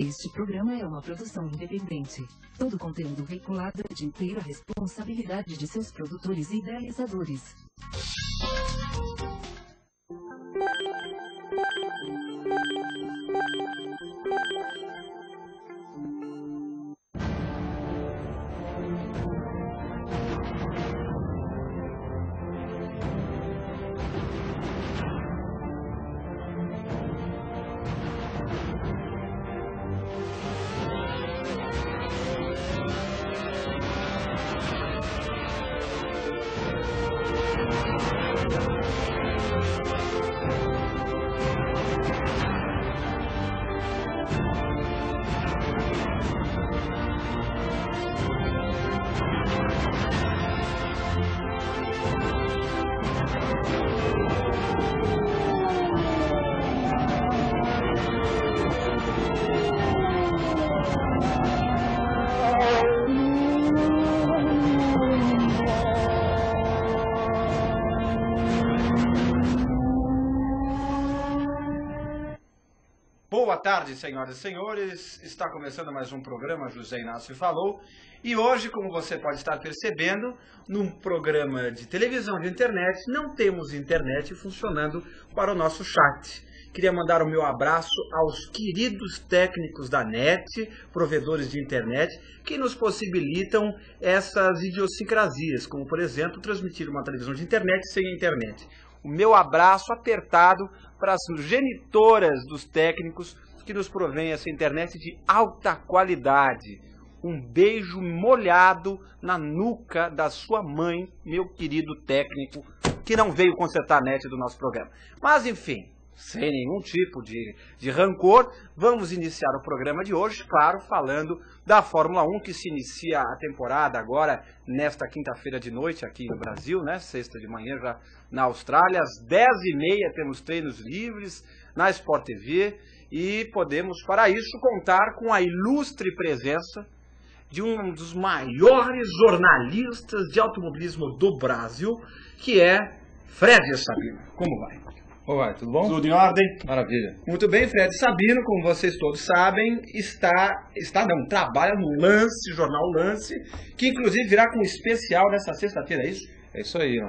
Este programa é uma produção independente. Todo conteúdo veiculado é de inteira responsabilidade de seus produtores e idealizadores. Boa tarde, senhoras e senhores. Está começando mais um programa José Inácio Falou. E hoje, como você pode estar percebendo, num programa de televisão de internet, não temos internet funcionando para o nosso chat. Queria mandar o meu abraço aos queridos técnicos da NET, provedores de internet, que nos possibilitam essas idiosincrasias, como, por exemplo, transmitir uma televisão de internet sem internet. O meu abraço apertado para as genitoras dos técnicos que nos provêm essa internet de alta qualidade. Um beijo molhado na nuca da sua mãe, meu querido técnico, que não veio consertar a net do nosso programa. Mas, enfim, sem nenhum tipo de rancor, vamos iniciar o programa de hoje, claro, falando da Fórmula 1, que se inicia a temporada agora, nesta quinta-feira de noite, aqui no Brasil, né? Sexta de manhã já na Austrália, às 10h30 temos treinos livres na Sport TV e podemos, para isso, contar com a ilustre presença de um dos maiores jornalistas de automobilismo do Brasil, que é Fred Sabino. Como vai? Olá, tudo bom? Tudo em ordem? Maravilha. Muito bem, Fred Sabino, como vocês todos sabem, trabalha no Lance, Jornal Lance, que inclusive virá com um especial nessa sexta-feira, é isso? É isso aí,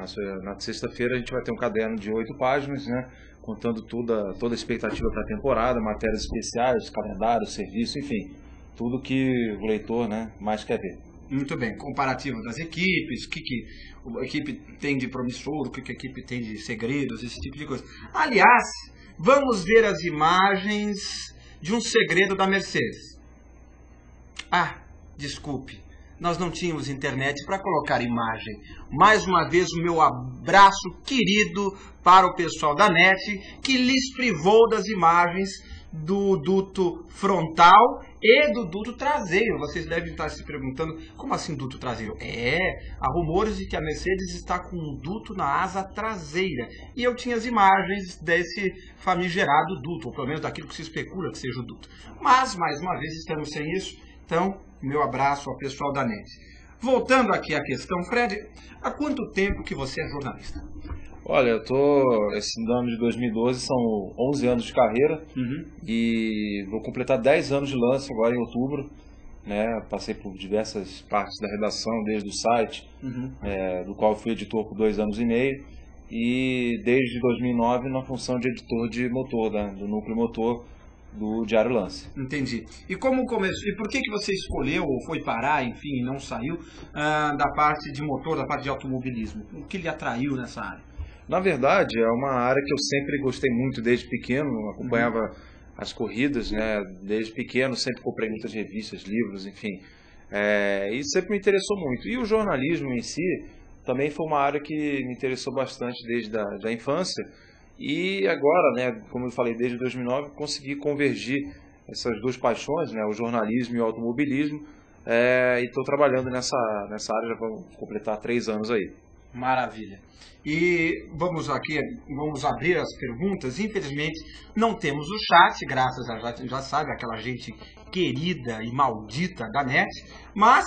na sexta-feira a gente vai ter um caderno de 8 páginas, né? Contando toda a expectativa para a temporada, matérias especiais, calendário, serviço, enfim, tudo que o leitor, né, mais quer ver. Muito bem, comparativo das equipes, o que a equipe tem de promissor, o que a equipe tem de segredos, esse tipo de coisa. Aliás, vamos ver as imagens de um segredo da Mercedes. Ah, desculpe, nós não tínhamos internet para colocar imagem. Mais uma vez o meu abraço querido para o pessoal da NET, que lhes privou das imagens do duto frontal e do duto traseiro. Vocês devem estar se perguntando, como assim duto traseiro? Há rumores de que a Mercedes está com um duto na asa traseira. E eu tinha as imagens desse famigerado duto, ou pelo menos daquilo que se especula que seja o duto. Mas, mais uma vez, estamos sem isso. Então, meu abraço ao pessoal da NET. Voltando aqui à questão, Fred, há quanto tempo que você é jornalista? Olha, esse ano de 2012 são 11 anos de carreira e vou completar 10 anos de Lance agora em outubro, né? Passei por diversas partes da redação, desde o site, do qual fui editor por 2 anos e meio, e desde 2009 na função de editor de motor, do núcleo motor do Diário Lance. Entendi. E como começou? E por que você escolheu ou foi parar, enfim, não saiu da parte de motor, da parte de automobilismo? O que lhe atraiu nessa área? Na verdade, é uma área que eu sempre gostei muito desde pequeno, acompanhava as corridas, né? Desde pequeno, sempre comprei muitas revistas, livros, enfim, e sempre me interessou muito. E o jornalismo em si também foi uma área que me interessou bastante desde a infância. E agora, né, como eu falei, desde 2009, consegui convergir essas duas paixões, né, o jornalismo e o automobilismo, e estou trabalhando nessa área, já vamos completar 3 anos aí. Maravilha. E vamos abrir as perguntas. Infelizmente, não temos o chat, graças a já sabe, aquela gente querida e maldita da NET, mas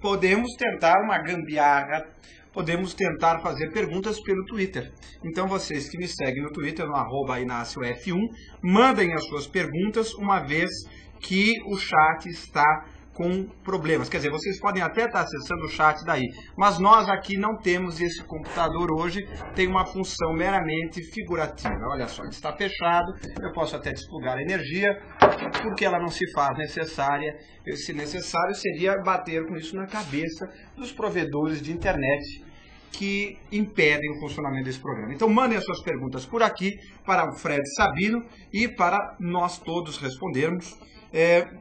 podemos tentar uma gambiarra podemos tentar fazer perguntas pelo Twitter. Então vocês que me seguem no Twitter, no @InácioF1, mandem as suas perguntas, uma vez que o chat está com problemas. Quer dizer, vocês podem até estar acessando o chat daí, mas nós aqui não temos esse computador hoje, tem uma função meramente figurativa. Olha só, ele está fechado, eu posso até desplugar a energia, porque ela não se faz necessária. Se necessário, seria bater com isso na cabeça dos provedores de internet que impedem o funcionamento desse programa. Então mandem as suas perguntas por aqui, para o Fred Sabino e para nós todos respondermos.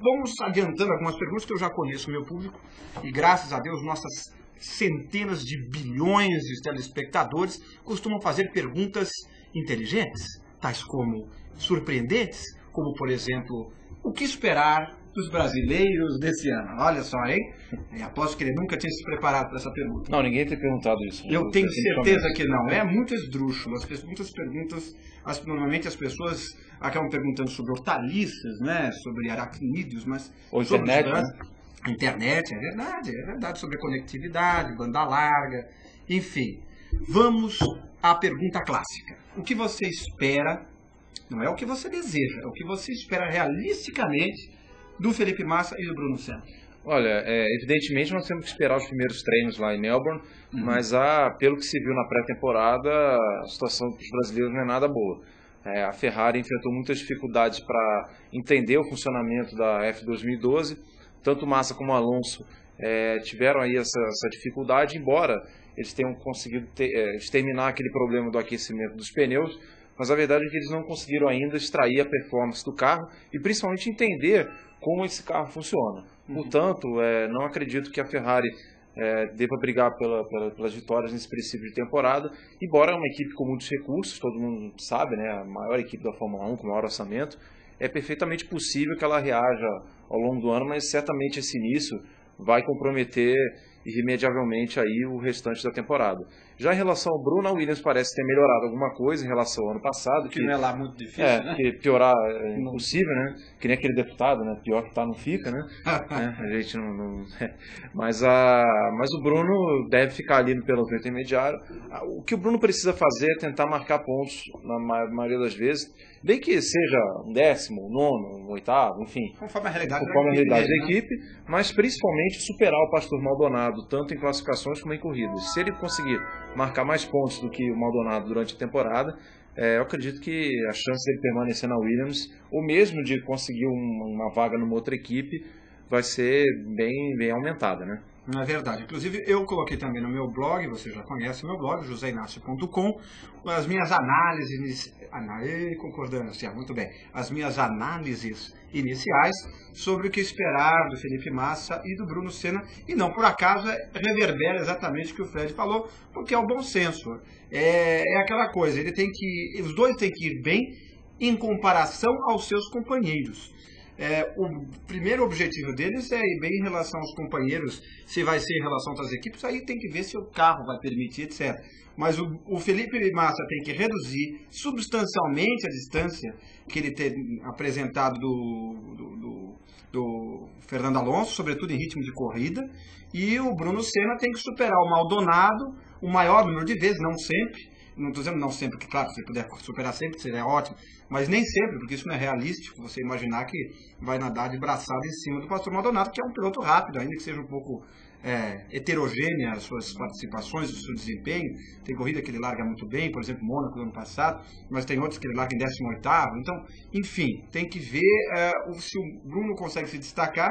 Vamos adiantando algumas perguntas que eu já conheço o meu público e graças a Deus nossas centenas de bilhões de telespectadores costumam fazer perguntas inteligentes, tais como surpreendentes, como por exemplo, o que esperar dos brasileiros desse ano? Olha só, hein? Aposto que ele nunca tinha se preparado para essa pergunta. Não, ninguém tem perguntado isso. Eu tenho certeza que não. É muito esdrúxulo. Muitas perguntas, normalmente as pessoas acabam perguntando sobre hortaliças, né? Sobre aracnídeos, mas... Ou internet, né? Internet, é verdade. Sobre conectividade, banda larga, enfim. Vamos à pergunta clássica. O que você espera, não é o que você deseja, é o que você espera realisticamente do Felipe Massa e do Bruno Senna? Olha, evidentemente nós temos que esperar os primeiros treinos lá em Melbourne, mas pelo que se viu na pré-temporada, a situação dos brasileiros não é nada boa. A Ferrari enfrentou muitas dificuldades para entender o funcionamento da F2012, tanto Massa como Alonso tiveram aí essa dificuldade, embora eles tenham conseguido exterminar aquele problema do aquecimento dos pneus, mas a verdade é que eles não conseguiram ainda extrair a performance do carro e principalmente entender como esse carro funciona. Portanto, não acredito que a Ferrari deva brigar pelas vitórias nesse princípio de temporada, embora é uma equipe com muitos recursos, todo mundo sabe, né, a maior equipe da Fórmula 1 com maior orçamento, é perfeitamente possível que ela reaja ao longo do ano, mas certamente esse início vai comprometer irremediavelmente aí o restante da temporada. Já em relação ao Bruno, a Williams parece ter melhorado alguma coisa em relação ao ano passado. Que não é lá muito difícil, né? Que piorar é impossível, né? Que nem aquele deputado, né? Pior que tá, não fica, né? A gente não... Mas o Bruno deve ficar ali no pelotão intermediário. O que o Bruno precisa fazer é tentar marcar pontos na maioria das vezes, bem que seja um 10º, um 9º, um 8º, enfim. Conforme a realidade da equipe, mas principalmente superar o Pastor Maldonado, tanto em classificações como em corridas. Se ele conseguir marcar mais pontos do que o Maldonado durante a temporada, eu acredito que a chance dele permanecer na Williams, ou mesmo de conseguir uma vaga numa outra equipe, vai ser bem aumentada, né? É verdade. Inclusive, eu coloquei também no meu blog, você já conhece o meu blog, joseinácio.com, as minhas análises... concordância, muito bem. As minhas análises iniciais sobre o que esperar do Felipe Massa e do Bruno Senna, e não por acaso reverbera exatamente o que o Fred falou, porque é o bom senso. É aquela coisa, os dois têm que ir bem em comparação aos seus companheiros. O primeiro objetivo deles é ir bem em relação aos companheiros, se vai ser em relação às equipes, aí tem que ver se o carro vai permitir, etc. Mas o Felipe Massa tem que reduzir substancialmente a distância que ele tem apresentado do Fernando Alonso, sobretudo em ritmo de corrida, e o Bruno Senna tem que superar o Maldonado o maior número de vezes, não sempre. Não estou dizendo não sempre, porque claro, se puder superar sempre seria ótimo, mas nem sempre, porque isso não é realístico, você imaginar que vai nadar de braçada em cima do Pastor Maldonado, que é um piloto rápido, ainda que seja um pouco heterogênea as suas participações, o seu desempenho. Tem corrida que ele larga muito bem, por exemplo, Mônaco do ano passado, mas tem outros que ele larga em 18º, então, enfim, tem que ver se o Bruno consegue se destacar,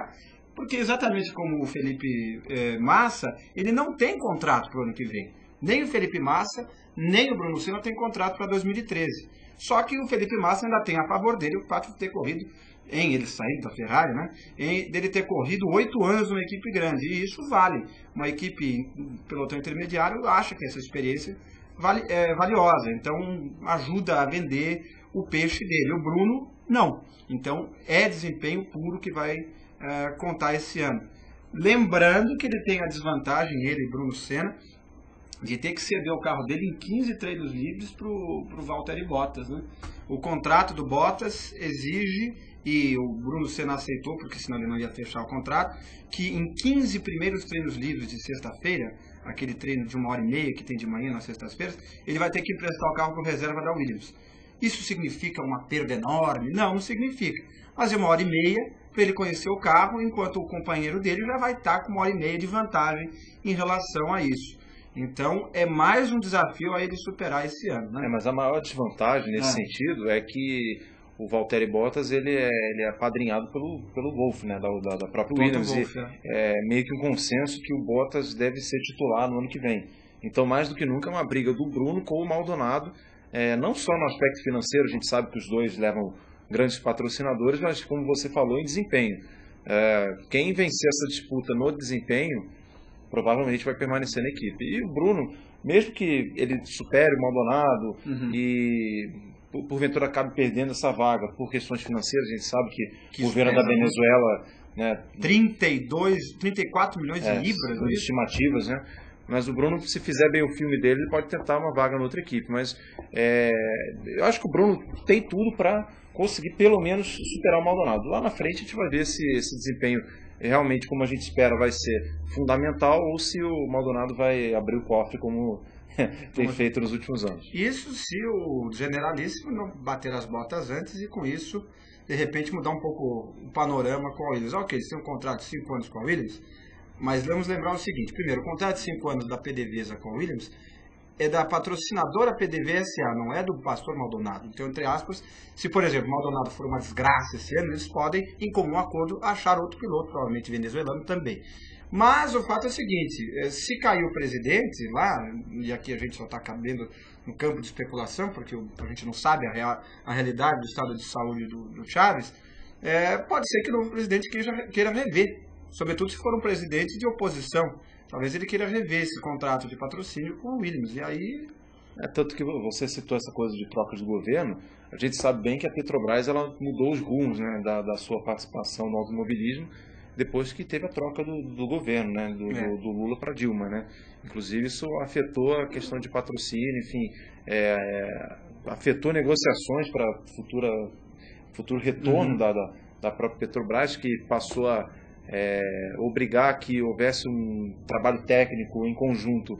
porque exatamente como o Felipe Massa, ele não tem contrato para o ano que vem. Nem o Felipe Massa, nem o Bruno Senna tem contrato para 2013. Só que o Felipe Massa ainda tem a favor dele o fato de ter corrido, ele saindo da Ferrari, né? Dele ter corrido 8 anos numa equipe grande. E isso vale. Uma equipe pelotão intermediário acha que essa experiência é valiosa. Então ajuda a vender o peixe dele. O Bruno, não. Então é desempenho puro que vai contar esse ano. Lembrando que ele tem a desvantagem, ele e Bruno Senna, de ter que ceder o carro dele em 15 treinos livres para o Valtteri Bottas, né? O contrato do Bottas exige, e o Bruno Senna aceitou, porque senão ele não ia fechar o contrato, que em 15 primeiros treinos livres de sexta-feira, aquele treino de 1h30 que tem de manhã nas sextas-feiras, ele vai ter que emprestar o carro para o reserva da Williams. Isso significa uma perda enorme? Não, não significa. Mas é 1h30 para ele conhecer o carro, enquanto o companheiro dele já vai estar com 1h30 de vantagem em relação a isso. Então, é mais um desafio a ele superar esse ano, né? Mas a maior desvantagem nesse sentido é que o Valtteri Bottas ele é apadrinhado pelo Wolff, né, da própria Williams. Wolff, é meio que um consenso que o Bottas deve ser titular no ano que vem. Então, mais do que nunca, é uma briga do Bruno com o Maldonado, não só no aspecto financeiro, a gente sabe que os dois levam grandes patrocinadores, mas como você falou, em desempenho. Quem vencer essa disputa no desempenho provavelmente vai permanecer na equipe. E o Bruno, mesmo que ele supere o Maldonado e porventura acabe perdendo essa vaga por questões financeiras, a gente sabe que o governo da Venezuela, né, 34 milhões de libras, estimativas, né? Mas o Bruno, se fizer bem o filme dele, ele pode tentar uma vaga na outra equipe. Mas eu acho que o Bruno tem tudo para conseguir pelo menos superar o Maldonado. Lá na frente a gente vai ver se esse desempenho realmente, como a gente espera, vai ser fundamental ou se o Maldonado vai abrir o cofre como tem feito nos últimos anos. Isso se o Generalíssimo não bater as botas antes e com isso, de repente, mudar um pouco o panorama com a Williams. Ok, eles têm um contrato de 5 anos com a Williams, mas vamos lembrar o seguinte. Primeiro, o contrato de 5 anos da PDVSA com a Williams é da patrocinadora PDVSA, não é do Pastor Maldonado. Então, entre aspas, se, por exemplo, o Maldonado for uma desgraça esse ano, eles podem, em comum acordo, achar outro piloto, provavelmente venezuelano também. Mas o fato é o seguinte, se cair o presidente lá, e aqui a gente só está cabendo no campo de especulação, porque a gente não sabe a realidade do estado de saúde do Chaves, pode ser que o novo presidente queira rever, sobretudo se for um presidente de oposição. Talvez ele queira rever esse contrato de patrocínio com o Williams, e aí... Tanto que você citou essa coisa de troca de governo, a gente sabe bem que a Petrobras ela mudou os rumos, né, da sua participação no automobilismo, depois que teve a troca do governo, né, do Lula para Dilma, né? Inclusive isso afetou a questão de patrocínio, enfim, afetou negociações para futuro retorno da própria Petrobras, que passou a obrigar que houvesse um trabalho técnico em conjunto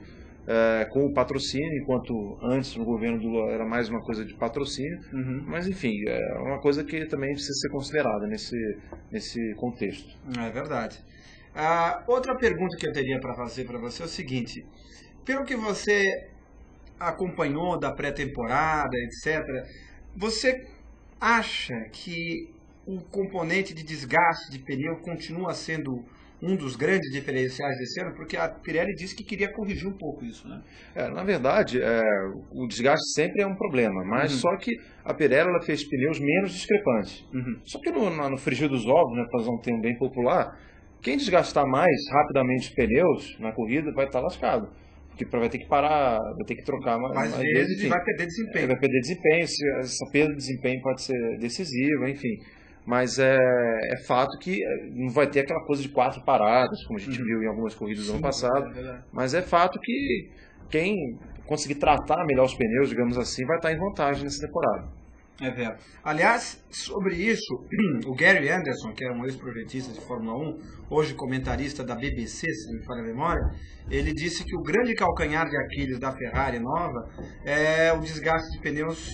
com o patrocínio, enquanto antes no governo do Lula era mais uma coisa de patrocínio, mas enfim, é uma coisa que também precisa ser considerada nesse contexto. É verdade. Outra pergunta que eu teria para fazer para você é o seguinte, pelo que você acompanhou da pré-temporada, etc., você acha que o componente de desgaste de pneu continua sendo um dos grandes diferenciais desse ano, porque a Pirelli disse que queria corrigir um pouco isso, né? Na verdade, o desgaste sempre é um problema, mas só que a Pirelli ela fez pneus menos discrepantes. Só que no frigir dos ovos, né, para usar um termo bem popular, quem desgastar mais rapidamente os pneus na corrida vai estar lascado. Porque vai ter que parar, vai ter que trocar mais vezes, enfim, vai perder desempenho. Vai perder desempenho, essa perda de desempenho pode ser decisiva, enfim. Mas é fato que não vai ter aquela coisa de 4 paradas, como a gente viu em algumas corridas do ano passado. Mas é fato que quem conseguir tratar melhor os pneus, digamos assim, vai estar em vantagem nessa temporada. É verdade. Aliás, sobre isso, o Gary Anderson, que é um ex-projetista de Fórmula 1, hoje comentarista da BBC, se me falha a memória, ele disse que o grande calcanhar de Aquiles da Ferrari nova é o desgaste de pneus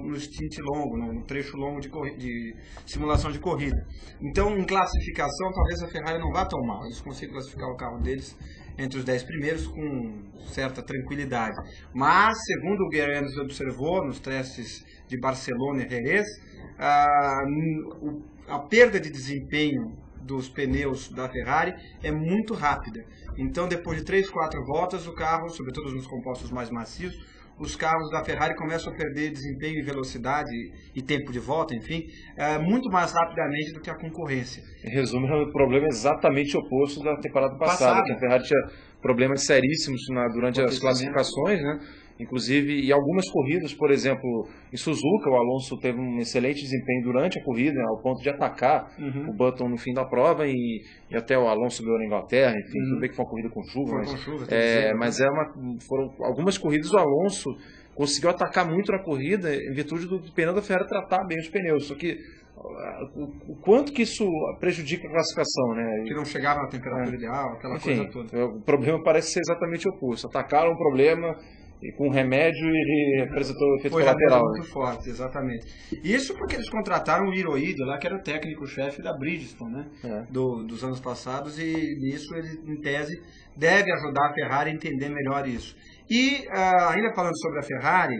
no stint longo, no trecho longo de simulação de corrida. Então, em classificação, talvez a Ferrari não vá tão mal. Eles consigam classificar o carro deles entre os 10 primeiros com certa tranquilidade. Mas, segundo o Gary Anderson observou nos testes de Barcelona e Jerez, a perda de desempenho dos pneus da Ferrari é muito rápida. Então, depois de 3, 4 voltas, o carro, sobretudo nos compostos mais macios, os carros da Ferrari começam a perder desempenho e velocidade e tempo de volta, enfim, muito mais rapidamente do que a concorrência. Em resumo, é um problema exatamente oposto da temporada passada, que a Ferrari tinha problemas seríssimos durante as classificações, né? Inclusive, em algumas corridas, por exemplo, em Suzuka, o Alonso teve um excelente desempenho durante a corrida, ao ponto de atacar o Button no fim da prova, e até o Alonso ganhou na Inglaterra, enfim, tudo bem que foi uma corrida com chuva, foram algumas corridas o Alonso conseguiu atacar muito na corrida em virtude do pneu da Ferrari tratar bem os pneus. Só que o quanto que isso prejudica a classificação, né? Que não chegava na temperatura ideal, aquela coisa toda. O problema parece ser exatamente o oposto. Atacaram o problema e com remédio ele apresentou o efeito colateral. Foi muito forte, exatamente. Isso porque eles contrataram o Hirohito lá, que era o técnico-chefe da Bridgestone, né? Dos anos passados, e nisso ele, em tese, deve ajudar a Ferrari a entender melhor isso. E ainda falando sobre a Ferrari,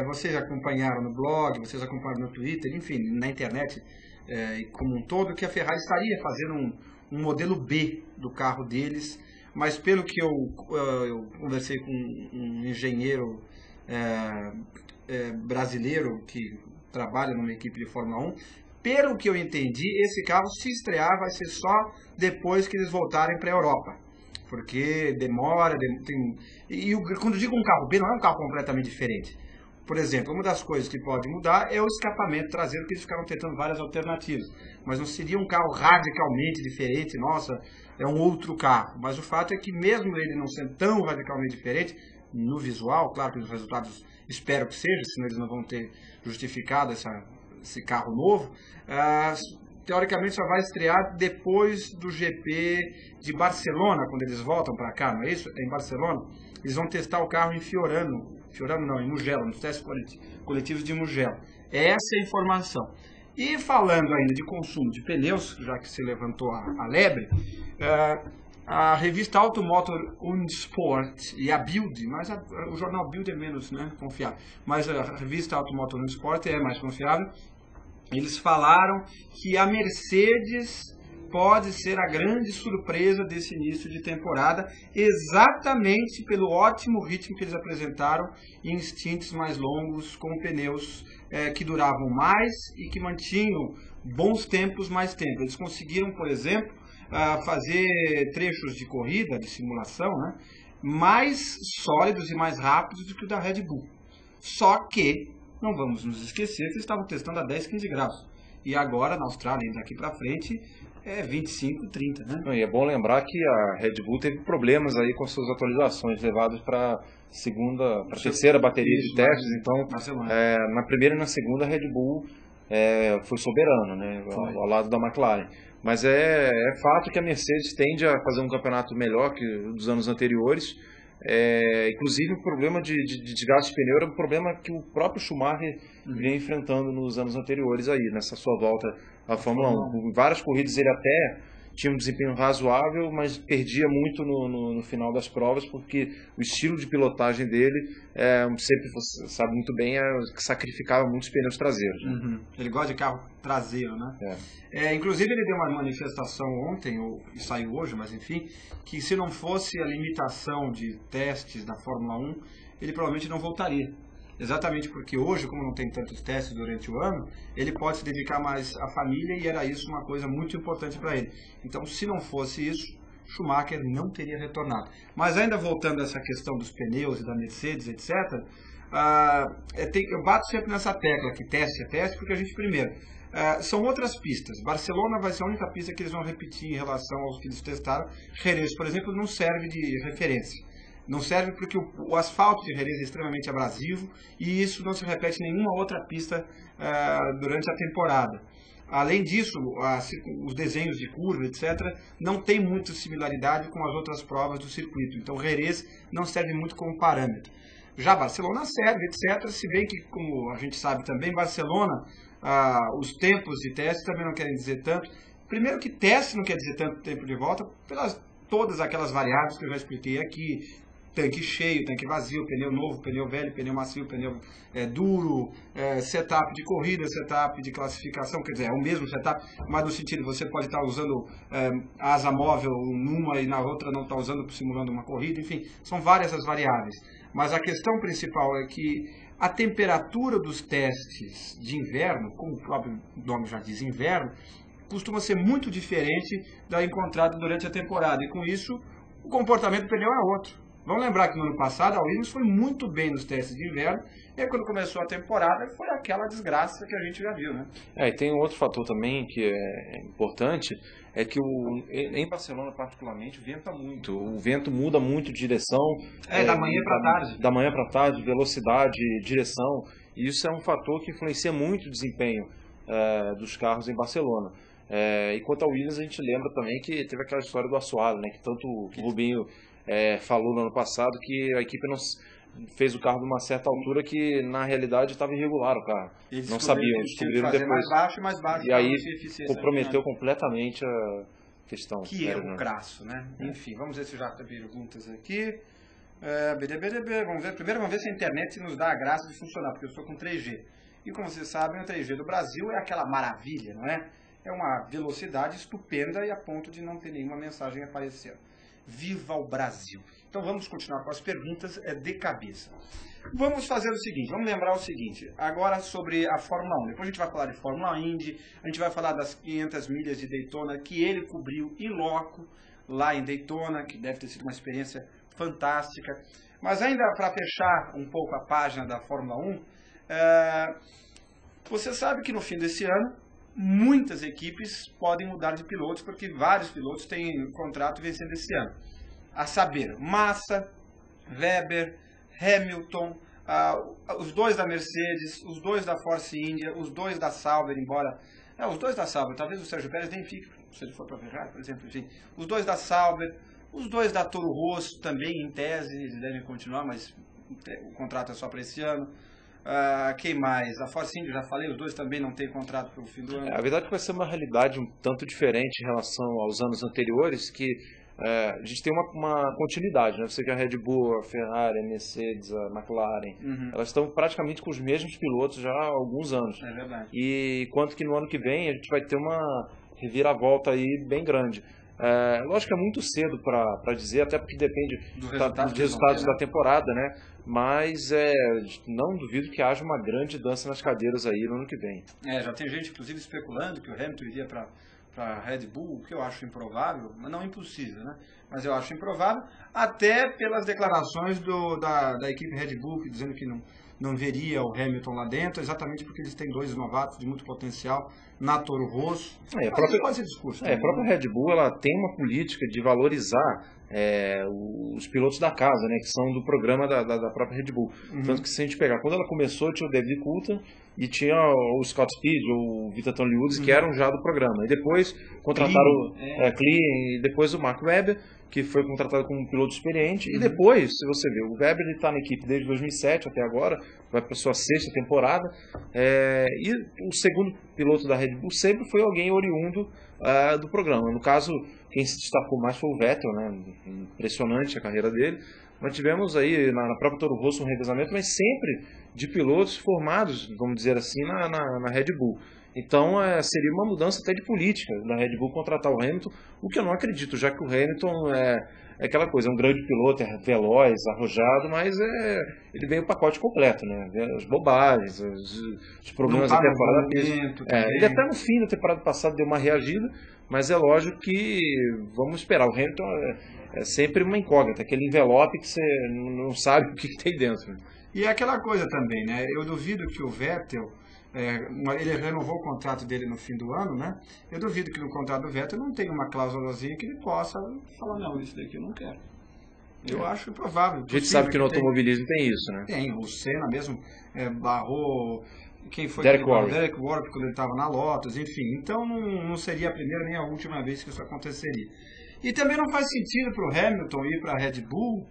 vocês acompanharam no blog, vocês acompanharam no Twitter, enfim, na internet como um todo, que a Ferrari estaria fazendo um modelo B do carro deles, mas pelo que eu conversei com um engenheiro brasileiro que trabalha numa equipe de Fórmula 1, pelo que eu entendi, esse carro, se estrear, vai ser só depois que eles voltarem para a Europa. Porque demora, quando eu digo um carro B, não é um carro completamente diferente. Por exemplo, uma das coisas que pode mudar é o escapamento traseiro, que eles ficaram tentando várias alternativas. Mas não seria um carro radicalmente diferente, nossa, é um outro carro. Mas o fato é que mesmo ele não sendo tão radicalmente diferente, no visual, claro que os resultados espero que seja, senão eles não vão ter justificado esse carro novo, teoricamente só vai estrear depois do GP de Barcelona, quando eles voltam para cá, não é isso? Em Barcelona, eles vão testar o carro em em Mugello, nos testes coletivos de Mugello. Essa é a informação. E falando ainda de consumo de pneus, já que se levantou a lebre, a revista Automotor und Sport e a Bild, mas o jornal Bild é menos confiável, mas a revista Automotor und Sport é mais confiável. Eles falaram que a Mercedes pode ser a grande surpresa desse início de temporada, exatamente pelo ótimo ritmo que eles apresentaram em stints mais longos, com pneus que duravam mais e que mantinham bons tempos, mais tempo. Eles conseguiram, por exemplo, fazer trechos de corrida, de simulação, mais sólidos e mais rápidos do que o da Red Bull. Só que não vamos nos esquecer que eles estavam testando a 10, 15 graus. E agora, na Austrália, daqui para frente, é 25, 30, né? E é bom lembrar que a Red Bull teve problemas aí com suas atualizações, levadas para terceira bateria de testes. Então, na primeira e na segunda, a Red Bull foi soberano, né? Ao lado da McLaren. Mas é fato que a Mercedes tende a fazer um campeonato melhor que dos anos anteriores. Inclusive o problema de desgaste de pneu era um problema que o próprio Schumacher vinha enfrentando nos anos anteriores aí, nessa sua volta à Fórmula 1. Em várias corridas ele até tinha um desempenho razoável, mas perdia muito no final das provas, porque o estilo de pilotagem dele, sempre você sabe muito bem, que sacrificava muitos pneus traseiros. Né? Ele gosta de carro traseiro, né? Inclusive ele deu uma manifestação ontem, ou saiu hoje, mas enfim, que se não fosse a limitação de testes da Fórmula 1, ele provavelmente não voltaria. Exatamente porque hoje, como não tem tantos testes durante o ano, ele pode se dedicar mais à família e era isso uma coisa muito importante para ele. Então, se não fosse isso, Schumacher não teria retornado. Mas ainda voltando a essa questão dos pneus e da Mercedes, etc., eu bato sempre nessa tecla que teste é teste, porque a gente primeiro... são outras pistas. Barcelona vai ser a única pista que eles vão repetir em relação aos que eles testaram. Jerez, por exemplo, não serve de referência. Não serve porque o asfalto de Jerez é extremamente abrasivo e isso não se repete em nenhuma outra pista durante a temporada. Além disso, os desenhos de curva, etc., não tem muita similaridade com as outras provas do circuito. Então, Jerez não serve muito como parâmetro. Já Barcelona serve, etc., se bem que, como a gente sabe também, Barcelona, os tempos de teste também não querem dizer tanto. Primeiro que teste não quer dizer tanto tempo de volta, pelas todas aquelas variáveis que eu já expliquei aqui. Tanque cheio, tanque vazio, pneu novo, pneu velho, pneu macio, pneu duro, setup de corrida, setup de classificação, quer dizer, é o mesmo setup, mas no sentido você pode estar usando asa móvel numa e na outra não está usando, simulando uma corrida, enfim, são várias as variáveis. Mas a questão principal é que a temperatura dos testes de inverno, como o próprio nome já diz, inverno, costuma ser muito diferente da encontrada durante a temporada, e com isso o comportamento do pneu é outro. Vamos lembrar que no ano passado a Williams foi muito bem nos testes de inverno, e aí quando começou a temporada foi aquela desgraça que a gente já viu, né? E tem um outro fator também que é importante, é que em Barcelona particularmente venta muito, o vento muda muito de direção. Da manhã para tarde. Da manhã para tarde, velocidade, direção, e isso é um fator que influencia muito o desempenho dos carros em Barcelona. E quanto ao Williams, a gente lembra também que teve aquela história do assoalho, né, que tanto o Rubinho falou no ano passado, que a equipe não fez o carro de uma certa altura que na realidade estava irregular o carro. Eles não sabiam, descobriram depois. Mais baixo e mais baixo. E aí comprometeu completamente a questão. Que erro crasso, né? Enfim, vamos ver se já tem perguntas aqui. Vamos ver. Primeiro vamos ver se a internet nos dá a graça de funcionar, porque eu estou com 3G. E como vocês sabem, o 3G do Brasil é aquela maravilha, não é? É uma velocidade estupenda e a ponto de não ter nenhuma mensagem aparecendo. Viva o Brasil! Então vamos continuar com as perguntas de cabeça. Vamos fazer o seguinte, vamos lembrar o seguinte, agora sobre a Fórmula 1. Depois a gente vai falar de Fórmula Indy, a gente vai falar das 500 milhas de Daytona que ele cobriu in loco lá em Daytona, que deve ter sido uma experiência fantástica. Mas ainda para fechar um pouco a página da Fórmula 1, você sabe que no fim desse ano, muitas equipes podem mudar de pilotos, porque vários pilotos têm contrato vencendo esse ano. A saber, Massa, Weber, Hamilton, os dois da Mercedes, os dois da Force India, os dois da Sauber, embora... os dois da Sauber, talvez o Sérgio Pérez nem fique, se ele for para a Ferrari, por exemplo, enfim. Os dois da Sauber, os dois da Toro Rosso, também em tese, eles devem continuar, mas o contrato é só para esse ano. Quem mais? A Force India, já falei, os dois também não têm contrato para o fim do ano. A verdade é que vai ser uma realidade um tanto diferente em relação aos anos anteriores, que a gente tem uma continuidade, né? Você que a Red Bull, a Ferrari, a Mercedes, a McLaren, elas estão praticamente com os mesmos pilotos já há alguns anos. É verdade. E quanto que no ano que vem a gente vai ter uma reviravolta aí bem grande. Lógico que é muito cedo para dizer, até porque depende dos resultados da temporada, né? Mas não duvido que haja uma grande dança nas cadeiras aí no ano que vem. Já tem gente, inclusive, especulando que o Hamilton iria para a Red Bull, o que eu acho improvável, mas não impossível, né? Mas eu acho improvável, até pelas declarações da equipe Red Bull, dizendo que não veria o Hamilton lá dentro, exatamente porque eles têm dois novatos de muito potencial na Toro Rosso. Pode ser discurso. A própria Red Bull ela tem uma política de valorizar os pilotos da casa, né, que são do programa da própria Red Bull. Tanto que se a gente pegar, quando ela começou tinha o David Coulthard e tinha o Scott Speed, ou o Vitaton Liuzzi, que eram já do programa. E depois contrataram o Klein, e depois o Mark Webber, que foi contratado como um piloto experiente. E depois, se você ver, o Webber está na equipe desde 2007 até agora, vai para sua 6ª temporada. E o segundo piloto da Red Bull sempre foi alguém oriundo do programa. No caso, quem se destacou mais foi o Vettel, né? Impressionante a carreira dele. Nós tivemos aí na própria Toro Rosso um revezamento, mas sempre de pilotos formados, vamos dizer assim, na Red Bull. Então seria uma mudança até de política da Red Bull contratar o Hamilton, o que eu não acredito, já que o Hamilton é aquela coisa, é um grande piloto, é veloz, arrojado, mas ele vem o pacote completo, né? As bobagens, os problemas da temporada. Ele até no fim da temporada passada deu uma reagida, mas é lógico que vamos esperar. O Hamilton é sempre uma incógnita, aquele envelope que você não sabe o que tem dentro. Né? E é aquela coisa também, né? Eu duvido que o Vettel, ele renovou o contrato dele no fim do ano, né? Eu duvido que no contrato do Vettel não tenha uma cláusulazinha que ele possa falar, não, isso daqui eu não quero. Eu acho improvável. A gente sabe que no automobilismo tem isso, né? Tem, o Senna mesmo barrou... Quem foi Derek Warwick quando ele estava na Lotus, enfim. Então não seria a primeira nem a última vez que isso aconteceria. E também não faz sentido para o Hamilton ir para a Red Bull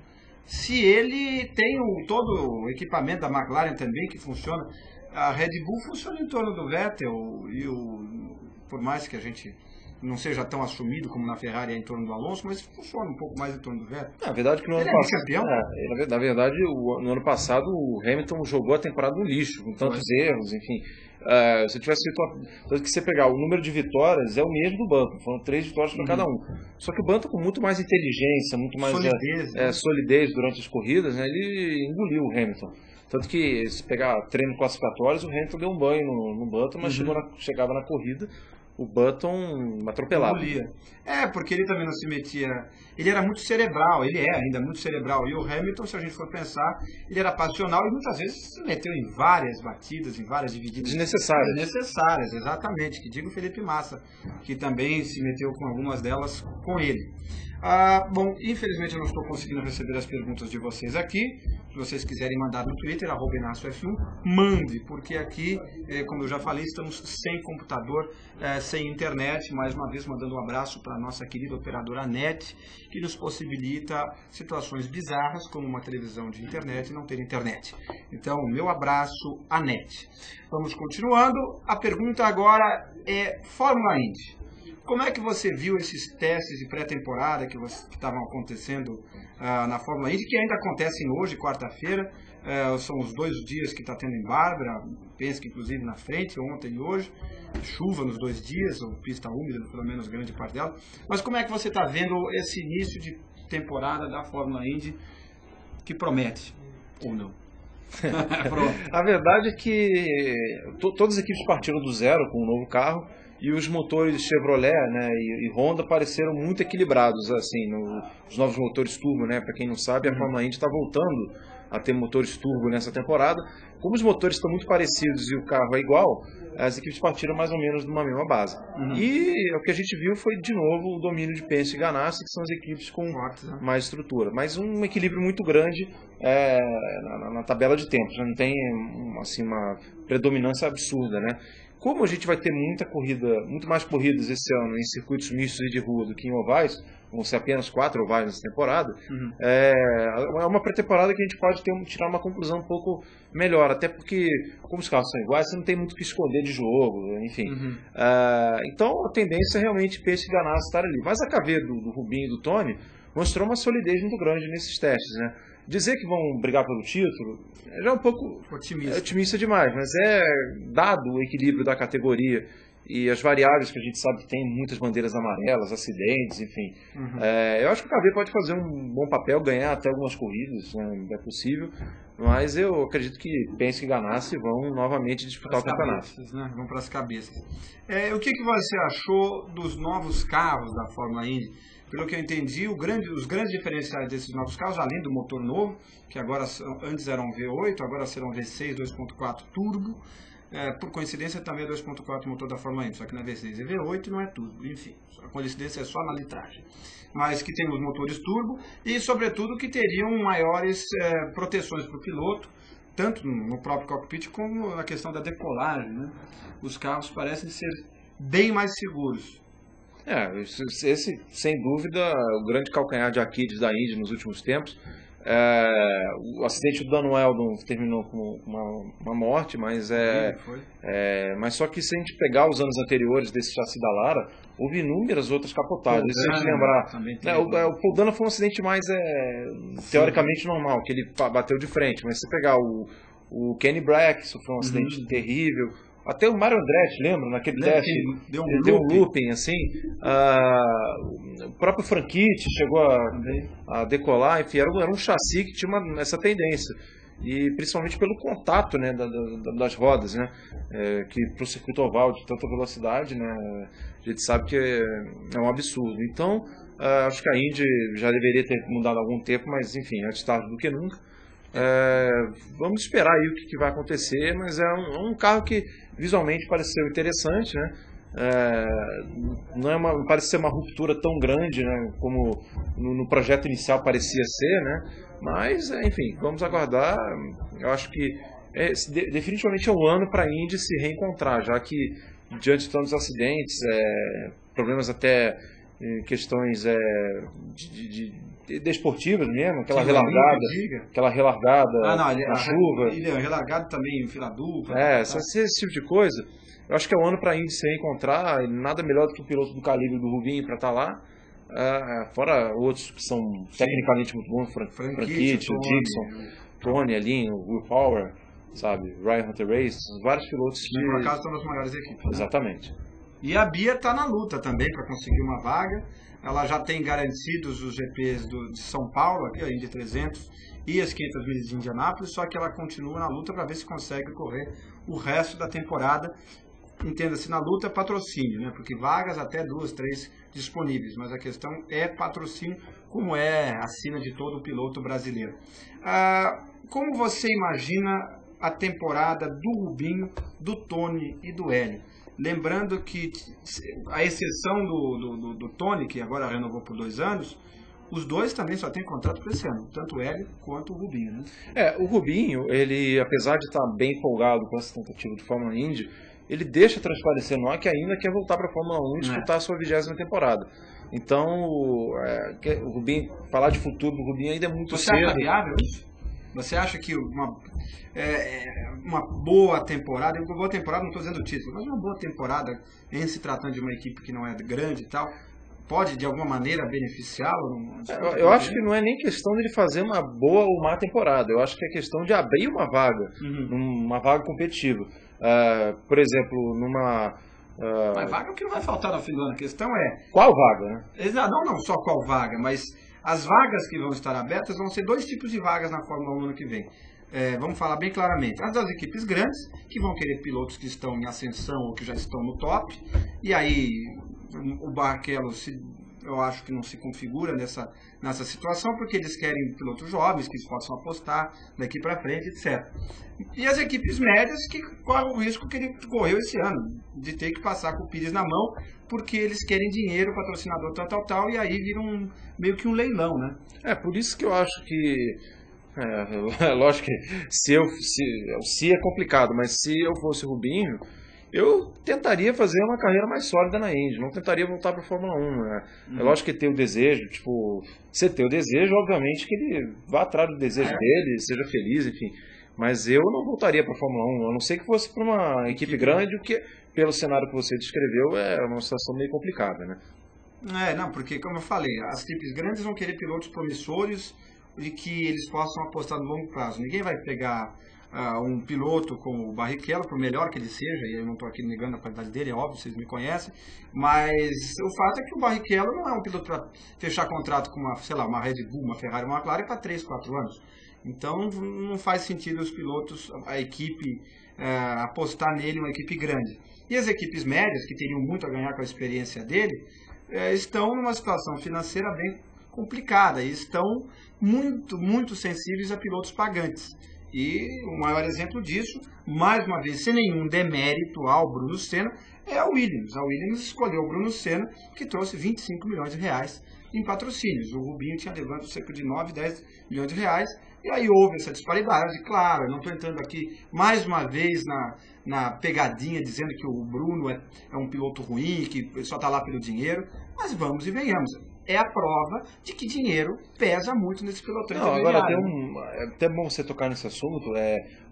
se ele tem todo o equipamento da McLaren também que funciona. A Red Bull funciona em torno do Vettel e por mais que a gente não seja tão assumido como na Ferrari é em torno do Alonso, mas funciona um pouco mais em torno do Vettel. Na verdade, que no ano passado, na verdade, no ano passado o Hamilton jogou a temporada no lixo, com tantos erros, enfim. Se eu tivesse feito que você pegar o número de vitórias é o mesmo do Button, foram 3 vitórias para cada um. Só que o Button com muito mais inteligência, muito mais solidez durante as corridas, né, ele engoliu o Hamilton. Tanto que se pegar treino classificatórios, o Hamilton deu um banho no Button, mas chegava na corrida, o Button atropelava. Porque ele também não se metia. Ele era muito cerebral, ele é ainda muito cerebral. E o Hamilton, se a gente for pensar, ele era passional e muitas vezes se meteu em várias batidas, em várias divididas. Desnecessárias, exatamente. Que diga o Felipe Massa, que também se meteu com algumas delas com ele. Bom, infelizmente eu não estou conseguindo receber as perguntas de vocês aqui. Se vocês quiserem mandar no Twitter, @InácioF1, mande, porque aqui, como eu já falei, estamos sem computador, sem internet. Mais uma vez, mandando um abraço para a nossa querida operadora NET, que nos possibilita situações bizarras, como uma televisão de internet e não ter internet. Então, meu abraço à NET. Vamos continuando. A pergunta agora é Fórmula Indy. Como é que você viu esses testes de pré-temporada que estavam acontecendo na Fórmula Indy, que ainda acontecem hoje, quarta-feira? São os 2 dias que está tendo em Bárbara, Penske inclusive na frente, ontem e hoje. Chuva nos 2 dias, ou pista úmida, pelo menos grande parte dela. Mas como é que você está vendo esse início de temporada da Fórmula Indy, que promete, ou não? A verdade é que todas as equipes partiram do zero com um novo carro. E os motores Chevrolet, né, e Honda pareceram muito equilibrados, assim, os novos motores turbo, né? Para quem não sabe, a Fórmula Indy está voltando a ter motores turbo nessa temporada. Como os motores estão muito parecidos e o carro é igual, as equipes partiram mais ou menos de uma mesma base. E o que a gente viu foi, de novo, o domínio de Penske e Ganassi, que são as equipes com mais estrutura. Mas um equilíbrio muito grande na tabela de tempos, né? Não tem assim, uma predominância absurda, né? Como a gente vai ter muito mais corridas esse ano em circuitos mistos e de rua do que em ovais, vão ser apenas 4 ovais nessa temporada, é uma pré-temporada que a gente pode tirar uma conclusão um pouco melhor, até porque, como os carros são iguais, você não tem muito o que esconder de jogo, enfim. Então a tendência é realmente Penske e Ganassi estar ali. Mas a KV do Rubinho e do Tony mostrou uma solidez muito grande nesses testes, né? Dizer que vão brigar pelo título já é um pouco otimista demais, mas dado o equilíbrio da categoria e as variáveis que a gente sabe que tem muitas bandeiras amarelas, acidentes, enfim. Eu acho que o KV pode fazer um bom papel, ganhar até algumas corridas, né, é possível, mas eu acredito que Penske e Ganassi vão novamente disputar o campeonato. Né? Vão para as cabeças. O que você achou dos novos carros da Fórmula Indy? Pelo que eu entendi, os grandes diferenciais desses novos carros, além do motor novo, que agora antes eram V8, agora serão V6 2.4 turbo, por coincidência também é 2.4 motor da Fórmula Indy, só que não é V6, é V8 e não é turbo, enfim, a coincidência é só na litragem. Mas que tem os motores turbo e, sobretudo, que teriam maiores proteções para o piloto, tanto no próprio cockpit como na questão da decolagem, né? Os carros parecem ser bem mais seguros. Esse, sem dúvida, o grande calcanhar de Aquiles da Indy nos últimos tempos. O acidente do Dan Weldon terminou com uma morte, mas mas só que se a gente pegar os anos anteriores desse chassi da Lara, houve inúmeras outras capotagens. Se a gente lembrar, o Paul Dana foi um acidente mais teoricamente normal, que ele bateu de frente, mas se pegar o Kenny Brack, sofreu um acidente terrível. Até o Mario Andretti, lembra? Naquele teste, deu um looping, assim. O próprio Franchitti chegou a decolar, enfim, era um chassi que tinha essa tendência. E principalmente pelo contato, né, das rodas, né, que para o circuito oval de tanta velocidade, né, a gente sabe que é um absurdo. Então, acho que a Indy já deveria ter mudado há algum tempo, mas enfim, antes tarde do que nunca. Vamos esperar aí o que vai acontecer, mas é um carro que visualmente pareceu interessante, né? Não parece ser uma ruptura tão grande, né, como no projeto inicial parecia ser, né? Mas, enfim, vamos aguardar. Eu acho que definitivamente é um ano para a Indy se reencontrar, já que diante de tantos acidentes, problemas até questões desportivas mesmo, aquela relargada na chuva. Relargado também em fila dupla. Esse tipo de coisa. Eu acho que é um ano para a Indy se reencontrar, e nada melhor do que o piloto do calibre do Rubinho para estar lá. Fora outros que são tecnicamente muito bons, Franchitti, Dixon, Tony ali, o Will Power, sabe, Ryan Hunter Race, vários pilotos que por acaso são as maiores equipes. Né? Exatamente. E a Bia está na luta também para conseguir uma vaga. Ela já tem garantidos os GPs de São Paulo, aqui, a Indy 300 e as 500 milhas de Indianápolis, só que ela continua na luta para ver se consegue correr o resto da temporada. entenda-se na luta, patrocínio, né? Porque vagas até 2, 3 disponíveis, mas a questão é patrocínio, como é a sina de todo piloto brasileiro. Como você imagina a temporada do Rubinho, do Tony e do Hélio? Lembrando que, a exceção do Tony, que agora renovou por 2 anos, os dois também só têm contrato por esse ano, tanto o Hélio quanto o Rubinho, né? O Rubinho, ele, apesar de estar bem empolgado com essa tentativa de Fórmula Indy, ele deixa transparecer no ar que ainda quer voltar para a Fórmula 1 e disputar a sua 20ª temporada. Então, o Rubinho, falar de futuro do Rubinho ainda é muito cedo. Você acha viável isso? Você acha que uma boa temporada, não estou dizendo o título, mas uma boa temporada, em se tratando de uma equipe que não é grande e tal, pode de alguma maneira beneficiá-lo? Eu acho que não é nem questão de ele fazer uma boa ou má temporada, eu acho que é questão de abrir uma vaga, uma vaga competitiva. Por exemplo, Mas vaga é o que não vai faltar no fim do ano, a questão é... Qual vaga, né? Não só qual vaga, mas as vagas que vão estar abertas vão ser 2 tipos de vagas na Fórmula 1 ano que vem. Vamos falar bem claramente. As das equipes grandes, que vão querer pilotos que estão em ascensão ou que já estão no top, e aí o Barrichello, eu acho que não se configura nessa situação, porque eles querem pilotos jovens, que eles possam apostar daqui para frente, etc. E as equipes médias, que correm o risco que ele correu esse ano, de ter que passar com o Pires na mão, porque eles querem dinheiro, patrocinador, tal, e aí vira meio que um leilão, né? Por isso que eu acho que... lógico que se é complicado, mas se eu fosse o Rubinho, eu tentaria fazer uma carreira mais sólida na Indy, não tentaria voltar para a Fórmula 1, né? É lógico que ter o desejo, você ter o desejo, obviamente que ele vá atrás do desejo dele, seja feliz, enfim, mas eu não voltaria para a Fórmula 1, a não ser que fosse para uma equipe grande, o que, pelo cenário que você descreveu, é uma situação meio complicada, né? Porque, como eu falei, as equipes grandes vão querer pilotos promissores e que eles possam apostar no longo prazo. Ninguém vai pegar um piloto como o Barrichello, por melhor que ele seja, e eu não estou aqui negando a qualidade dele, é óbvio, vocês me conhecem, mas o fato é que o Barrichello não é um piloto para fechar contrato com uma Red Bull, uma Ferrari, uma McLaren para 3, 4 anos. Então não faz sentido os pilotos, a equipe, apostar nele, uma equipe grande. E as equipes médias, que teriam muito a ganhar com a experiência dele, estão numa situação financeira bem complicada e estão muito, muito sensíveis a pilotos pagantes. E o maior exemplo disso, mais uma vez, sem nenhum demérito ao Bruno Senna, é a Williams. A Williams escolheu o Bruno Senna, que trouxe 25 milhões de reais em patrocínios. O Rubinho tinha levado cerca de 9, 10 milhões de reais. E aí houve essa disparidade. Claro, eu não estou entrando aqui mais uma vez na pegadinha dizendo que o Bruno é um piloto ruim, que só está lá pelo dinheiro. Mas vamos e venhamos. É a prova de que dinheiro pesa muito nesse pelotão. Agora é até bom você tocar nesse assunto.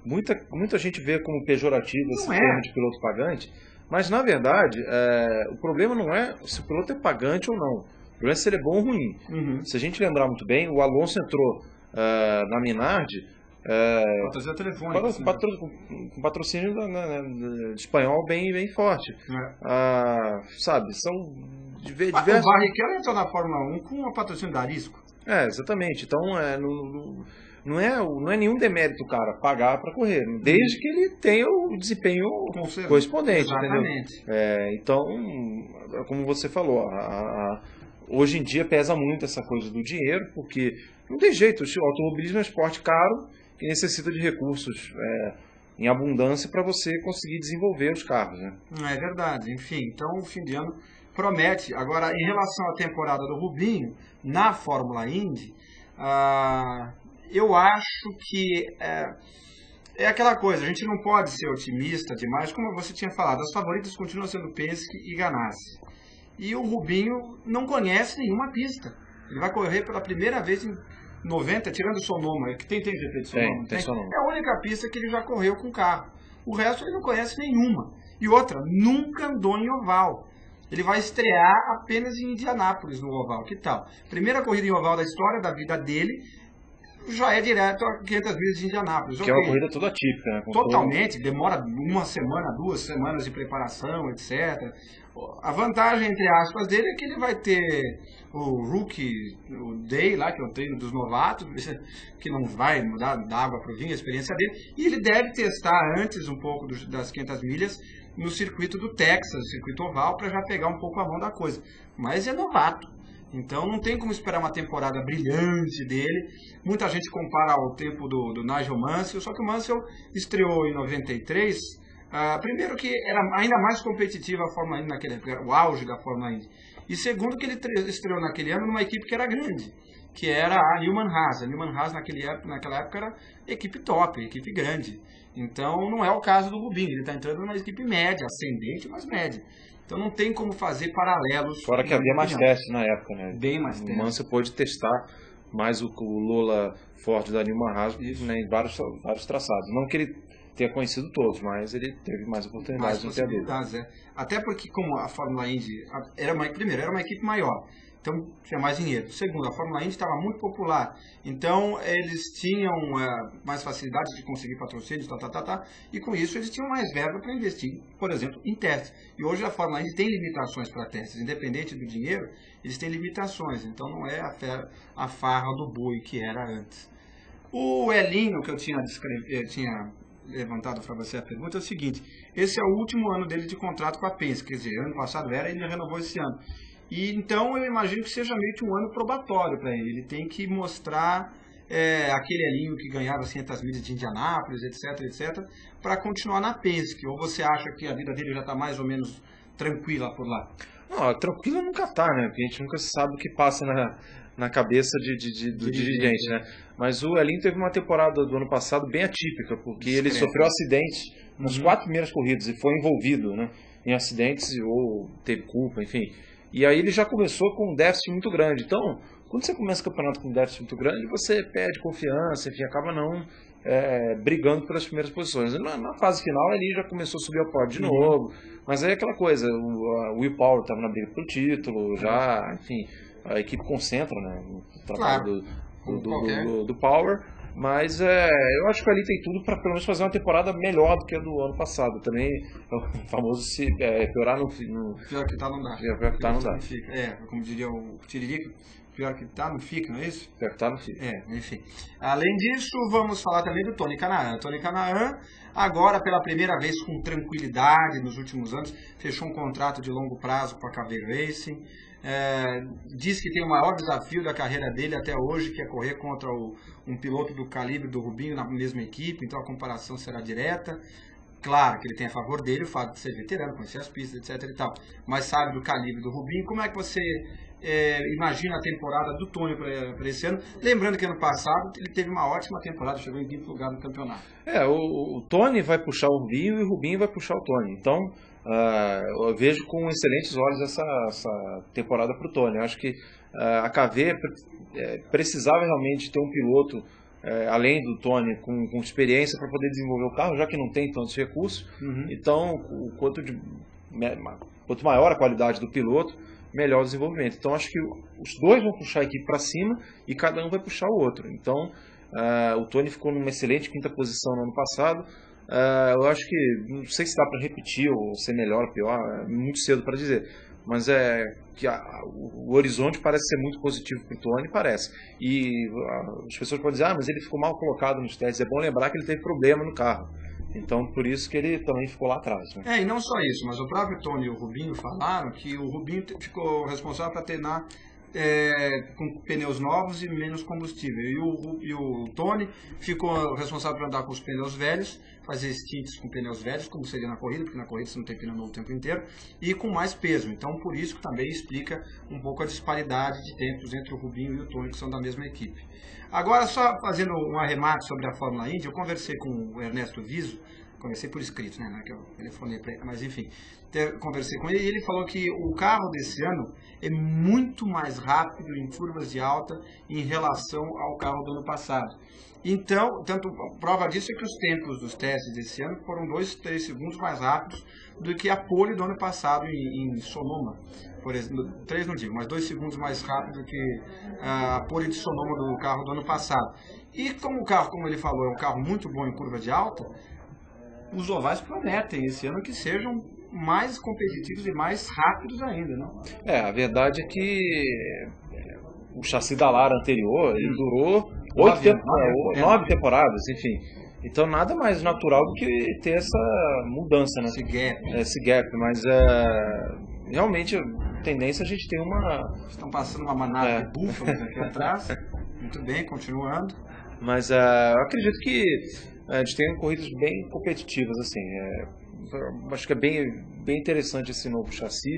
Muita gente vê como pejorativo esse termo de piloto pagante, mas na verdade o problema não é se o piloto é pagante ou não. O problema é se ele é bom ou ruim. Se a gente lembrar muito bem, o Alonso entrou na Minardi com patrocínio espanhol bem forte. Sabe, são diversos... O Barrichello entrou na Fórmula 1 com o patrocínio da Arisco. Exatamente. Então não é nenhum demérito o cara pagar para correr, desde que ele tenha o desempenho correspondente. Exatamente. Entendeu? Então, como você falou, hoje em dia pesa muito essa coisa do dinheiro, porque não tem jeito, o automobilismo é um esporte caro que necessita de recursos em abundância para você conseguir desenvolver os carros, né? É verdade. Enfim, então o fim de ano promete. Agora, em relação à temporada do Rubinho, na Fórmula Indy, eu acho que é aquela coisa, a gente não pode ser otimista demais, como você tinha falado, as favoritas continuam sendo Penske e Ganassi. E o Rubinho não conhece nenhuma pista. Ele vai correr pela primeira vez em 90, tirando o Sonoma, que tem GP de Sonoma. Tem Sonoma. É a única pista que ele já correu com carro. O resto ele não conhece nenhuma. E outra, nunca andou em oval. Ele vai estrear apenas em Indianápolis no oval. Que tal? Primeira corrida em oval da história da vida dele, já é direto a 500 milhas de Indianápolis. Que é uma corrida toda típica, né? Totalmente, demora 1 semana, 2 semanas de preparação, etc. A vantagem, entre aspas, dele é que ele vai ter o Rookie, o Day lá, que é o treino dos novatos, que não vai mudar da água para o vinho, a experiência dele, e ele deve testar antes um pouco das 500 milhas no circuito do Texas, circuito oval, para já pegar um pouco a mão da coisa. Mas é novato. Então não tem como esperar uma temporada brilhante dele. Muita gente compara ao tempo do Nigel Mansell, só que o Mansell estreou em 93, primeiro que era ainda mais competitiva a Fórmula Indy naquele época, o auge da Fórmula Indy. E segundo que ele estreou naquele ano numa equipe que era grande, que era a Newman Haas. A Newman Haas naquela época era equipe top, equipe grande. Então não é o caso do Rubinho, ele está entrando numa equipe média, ascendente, mas média. Então não tem como fazer paralelos. Fora que havia mais testes na época, né? Bem mais testes. O Mansell pôde testar mais o Lola Ford da Newman Haas, né, em vários traçados. Não que ele tenha conhecido todos, mas ele teve mais oportunidades no possibilidades, Até porque como a Fórmula Indy era uma equipe maior, então tinha mais dinheiro. Segundo, a Fórmula Indy estava muito popular, então eles tinham mais facilidade de conseguir patrocínios, e com isso eles tinham mais verba para investir, por exemplo, em testes. E hoje a Fórmula Indy tem limitações para testes, independente do dinheiro, eles têm limitações, então não é a farra do boi que era antes. O Elinho, que eu tinha levantado para você a pergunta, é o seguinte: esse é o último ano dele de contrato com a Penske, quer dizer, ano passado era, ele renovou esse ano. E então eu imagino que seja meio que um ano probatório para ele. Ele tem que mostrar aquele Elinho que ganhava 500 milhas de Indianápolis, etc, para continuar na Penske. Ou você acha que a vida dele já está mais ou menos tranquila por lá? Não, tranquila nunca está, né? Porque a gente nunca sabe o que passa na cabeça do dirigente, né? Mas o Elinho teve uma temporada do ano passado bem atípica, porque ele sofreu acidente nas 4 primeiras corridas e foi envolvido, né, em acidentes ou teve culpa, enfim. E aí ele já começou com um déficit muito grande. Então, quando você começa o campeonato com um déficit muito grande, você perde confiança, enfim, acaba não brigando pelas primeiras posições. Na fase final ele já começou a subir ao pódio de novo, mas aí é aquela coisa, o Will Power estava na briga pelo título, já, enfim, a equipe concentra, né, no trabalho do Power, mas eu acho que ali tem tudo para pelo menos fazer uma temporada melhor do que a do ano passado. Também o famoso piorar no pior que tá não dá. Pior que tá não dá. Como diria o Tiririca, pior que tá não fica, não é isso? Pior que tá não fica. Enfim. Além disso, vamos falar também do Tony Kanaan. Tony Kanaan, agora pela primeira vez com tranquilidade nos últimos anos, fechou um contrato de longo prazo com a Caveiro Racing. Diz que tem o maior desafio da carreira dele até hoje, que é correr contra um piloto do calibre do Rubinho na mesma equipe, então a comparação será direta. Claro que ele tem a favor dele o fato de ser veterano, conhecer as pistas, etc e tal, mas sabe do calibre do Rubinho. Como é que você imagina a temporada do Tony para esse ano? Lembrando que ano passado ele teve uma ótima temporada, chegou em 5º lugar no campeonato. O Tony vai puxar o Rubinho e o Rubinho vai puxar o Tony, então eu vejo com excelentes olhos essa temporada para o Tony. Eu acho que a KV precisava realmente ter um piloto, além do Tony, com experiência para poder desenvolver o carro, já que não tem tantos recursos. Então, quanto maior a qualidade do piloto, melhor o desenvolvimento. Então, acho que os dois vão puxar a equipe para cima e cada um vai puxar o outro. Então, o Tony ficou numa excelente 5ª posição no ano passado. Eu acho que, não sei se dá para repetir ou ser melhor ou pior, é muito cedo para dizer, mas que o horizonte parece ser muito positivo para o Tony, parece. E as pessoas podem dizer, mas ele ficou mal colocado nos testes. É bom lembrar que ele teve problema no carro, então por isso que ele também ficou lá atrás, né? E não só isso, mas o próprio Tony e o Rubinho falaram que o Rubinho ficou responsável para treinar com pneus novos e menos combustível. E o Tony ficou responsável por andar com os pneus velhos, fazer stints com pneus velhos, como seria na corrida, porque na corrida você não tem pneu novo o tempo inteiro, e com mais peso. Então, por isso que também explica um pouco a disparidade de tempos entre o Rubinho e o Tony, que são da mesma equipe. Agora, só fazendo um arremate sobre a Fórmula Indy, eu conversei com o Ernesto Viso, conversei por escrito, né, que eu telefonei para ele, mas enfim, conversei com ele e ele falou que o carro desse ano é muito mais rápido em curvas de alta em relação ao carro do ano passado. Então, tanto prova disso é que os tempos dos testes desse ano foram 2, 3 segundos mais rápidos do que a pole do ano passado em Sonoma. Por exemplo, 3 não digo, mas 2 segundos mais rápido do que a pole de Sonoma do carro do ano passado. E como o carro, como ele falou, é um carro muito bom em curva de alta, os ovais prometem esse ano que sejam mais competitivos e mais rápidos ainda, não? A verdade é que o chassi da Lara anterior, ele durou 9 temporadas, enfim. Então nada mais natural do que ter essa mudança, né? Esse gap, mas realmente a tendência a gente tem uma... Estão passando uma manada de búfalos aqui atrás. Muito bem, continuando. Mas eu acredito que a gente tem corridas bem competitivas, assim. Acho que é bem interessante esse novo chassi.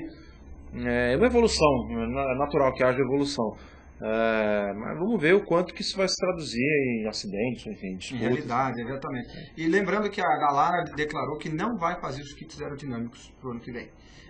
É uma evolução, é natural que haja evolução. Mas vamos ver o quanto que isso vai se traduzir em acidentes, enfim, disputas. Em realidade, exatamente. E lembrando que a Dallara declarou que não vai fazer os kits aerodinâmicos para o ano que vem.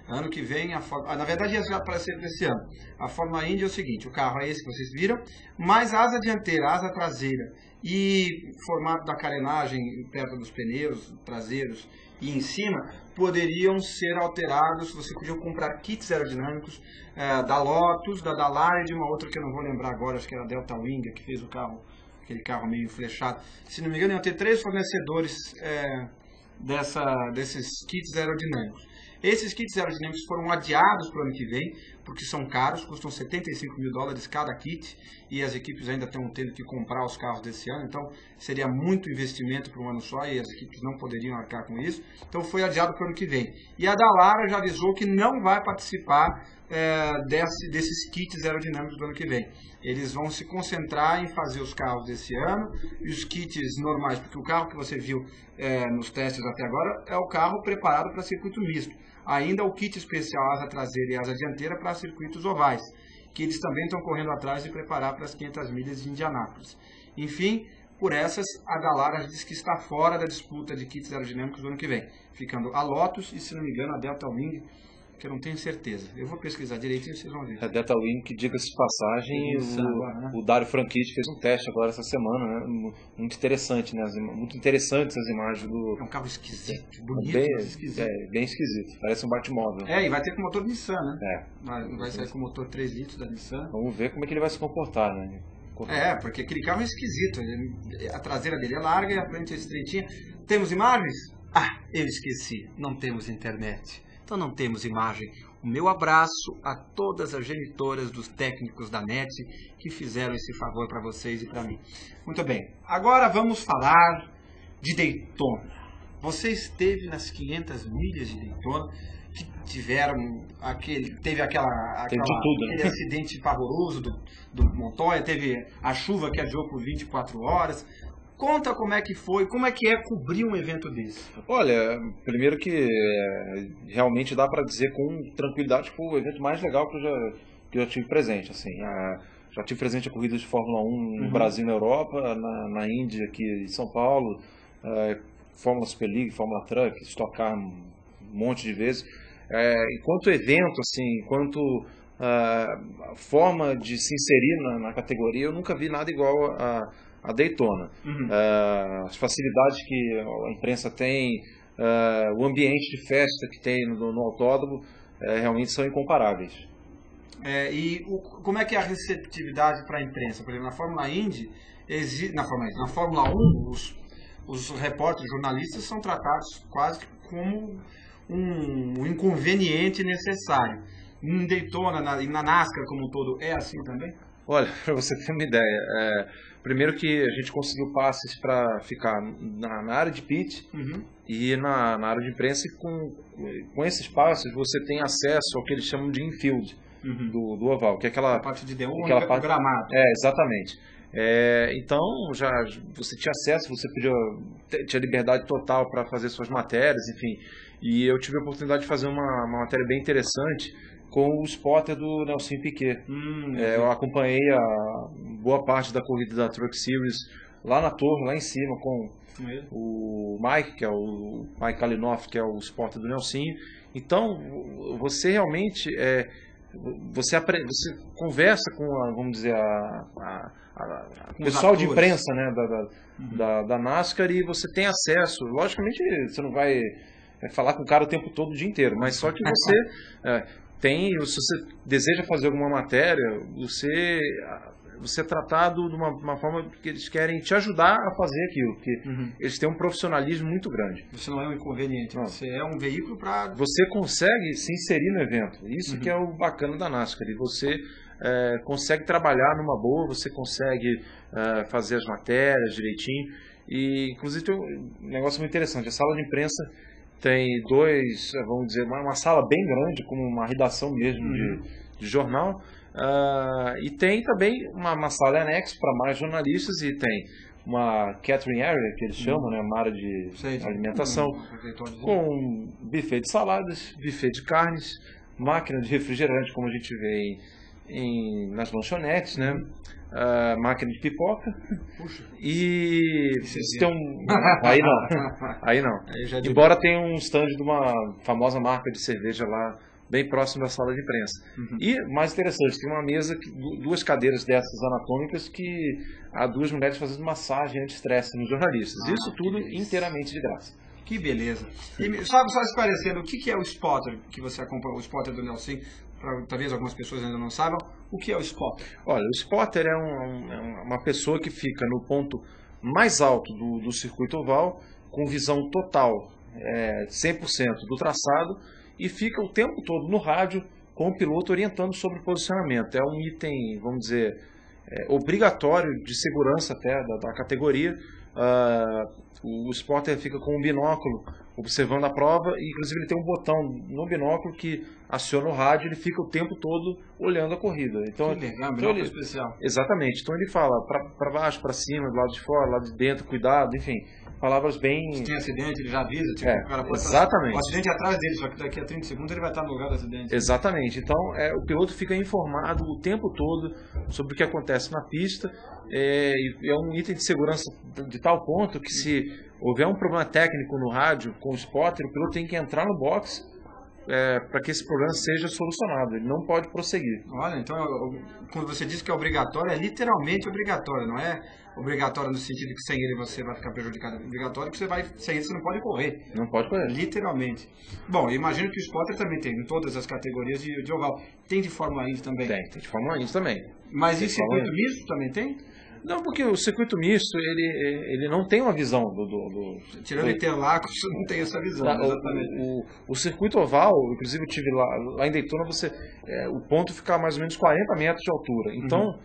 Ano que vem, na verdade ia já para ser desse ano. A Fórmula Indy é o seguinte, o carro é esse que vocês viram, mas a asa dianteira, a asa traseira e formato da carenagem perto dos pneus traseiros e em cima poderiam ser alterados. Você podia comprar kits aerodinâmicos da Lotus, da Dallara e de uma outra que eu não vou lembrar agora, acho que era a Delta Wing, que fez o carro, aquele carro meio flechado. Se não me engano, iam ter 3 fornecedores desses kits aerodinâmicos. Esses kits aerodinâmicos foram adiados para o ano que vem, porque são caros, custam $75 mil cada kit, e as equipes ainda estão tendo que comprar os carros desse ano, então seria muito investimento para um ano só, e as equipes não poderiam arcar com isso, então foi adiado para o ano que vem. E a Dallara já avisou que não vai participar desses kits aerodinâmicos do ano que vem. Eles vão se concentrar em fazer os carros desse ano e os kits normais, porque o carro que você viu nos testes até agora é o carro preparado para circuito misto. Ainda o kit especial asa traseira e asa dianteira para circuitos ovais, que eles também estão correndo atrás de preparar para as 500 milhas de Indianápolis. Enfim, por essas, a Dallara diz que está fora da disputa de kits aerodinâmicos do ano que vem, ficando a Lotus e, se não me engano, a Delta Wing, que eu não tenho certeza. Eu vou pesquisar direitinho e vocês vão ver. A Delta Wing, que diga-se de passagem, o Dario Franchitti fez um teste agora essa semana, né? Muito interessante, né? Muito interessantes as imagens do... É um carro esquisito, bonito, mas esquisito. Bem esquisito. Parece um Batmóvel. E vai ter com motor Nissan, né? Vai sair com motor 3 litros da Nissan. Vamos ver como é que ele vai se comportar, né? Porque aquele carro é esquisito. A traseira dele é larga e a frente é estreitinha. Temos imagens? Eu esqueci. Não temos internet. Então não temos imagem. O meu abraço a todas as genitoras dos técnicos da NET que fizeram esse favor para vocês e para mim. Muito bem, agora vamos falar de Daytona. Você esteve nas 500 milhas de Daytona, que teve aquele acidente pavoroso do Montoya, teve a chuva que adiou por 24 horas. Conta como é que foi, como é que é cobrir um evento desse. Olha, primeiro que realmente dá para dizer com tranquilidade que foi o evento mais legal que eu já tive presente. Assim, já tive presente a corrida de Fórmula 1 no Brasil e na Europa, na Índia, aqui em São Paulo, Fórmula Super League, Fórmula Truck, Stock Car um monte de vezes. Enquanto evento, assim, enquanto forma de se inserir na categoria, eu nunca vi nada igual a Daytona. As facilidades que a imprensa tem, o ambiente de festa que tem no autódromo, realmente são incomparáveis. Como é que é a receptividade para a imprensa? Por exemplo, na Fórmula Indy, na Fórmula 1, os repórteres, jornalistas são tratados quase como um inconveniente necessário. Em Daytona e na NASCAR como um todo, é assim também? Olha, para você ter uma ideia, primeiro que a gente conseguiu passes para ficar na área de pit e na área de imprensa, e com esses passes você tem acesso ao que eles chamam de infield do oval, que é aquela parte de D1, aquela parte gramado. Exatamente. Então já você tinha acesso, você tinha liberdade total para fazer suas matérias, enfim. E eu tive a oportunidade de fazer uma matéria bem interessante com o spotter do Nelson Piquet. Eu acompanhei a boa parte da corrida da Truck Series lá na torre, lá em cima, com o Mike, que é o Mike Kalinoff, que é o spotter do Nelson. Então, você realmente você conversa com vamos dizer, o pessoal de imprensa, né, da NASCAR, e você tem acesso. Logicamente, você não vai falar com o cara o tempo todo, o dia inteiro, mas só que você se você deseja fazer alguma matéria, você é tratado de uma forma que eles querem te ajudar a fazer aquilo, porque eles têm um profissionalismo muito grande. Você não é um inconveniente, você é um veículo para... Você consegue se inserir no evento, isso que é o bacana da NASCAR, e você consegue trabalhar numa boa, você consegue fazer as matérias direitinho, E, inclusive, tem um negócio muito interessante. A sala de imprensa tem dois, vamos dizer, uma sala bem grande, como uma redação mesmo de jornal. E tem também uma sala anexa para mais jornalistas e tem uma catering area, que eles chamam, né, uma área de alimentação, com buffet de saladas, buffet de carnes, máquina de refrigerante, como a gente vê nas lanchonetes, né? Máquina de pipoca. Puxa. E tem aí não. Embora tenha um stand de uma famosa marca de cerveja lá, bem próximo da sala de imprensa. E, mais interessante, tem uma mesa, duas cadeiras dessas anatômicas que há duas mulheres fazendo massagem anti-estresse nos jornalistas. Isso tudo inteiramente de graça. Que beleza. E só esclarecendo, o que é o spotter que você acompanha, o spotter do Nelson, para talvez algumas pessoas ainda não saibam, o que é o spotter? Olha, o spotter é uma pessoa que fica no ponto mais alto do circuito oval, com visão total, 100% do traçado, e fica o tempo todo no rádio com o piloto orientando sobre o posicionamento. É um item, vamos dizer, obrigatório de segurança até da categoria. O spotter fica com um binóculo observando a prova e, inclusive, ele tem um botão no binóculo que aciona o rádio e ele fica o tempo todo olhando a corrida. Então, que legal, binóculo especial. Exatamente. Então ele fala para baixo, para cima, do lado de fora, do lado de dentro, cuidado, enfim. Palavras bem... Se tem acidente, ele já avisa. Tipo, o cara pode exatamente. O acidente é atrás dele, só que daqui a 30 segundos ele vai estar no lugar do acidente. Exatamente. Então, o piloto fica informado o tempo todo sobre o que acontece na pista. É um item de segurança de tal ponto que, se houver um problema técnico no rádio com o spotter, o piloto tem que entrar no box para que esse problema seja solucionado. Ele não pode prosseguir. Olha, então, quando você diz que é obrigatório, é literalmente obrigatório, não é obrigatório no sentido que sem ele você vai ficar prejudicado. É obrigatório que sem ele você não pode correr. Não pode correr. Literalmente. Bom, eu imagino que o spotter também tem, em todas as categorias de oval. Tem de Fórmula Indy também? Tem de Fórmula Indy também. Mas em circuito misto também tem? Não, porque o circuito misto, ele não tem uma visão Tirando Interlagos, não tem essa visão, exatamente. O circuito oval, inclusive eu estive lá em Daytona, o ponto fica a mais ou menos 40 metros de altura. Então,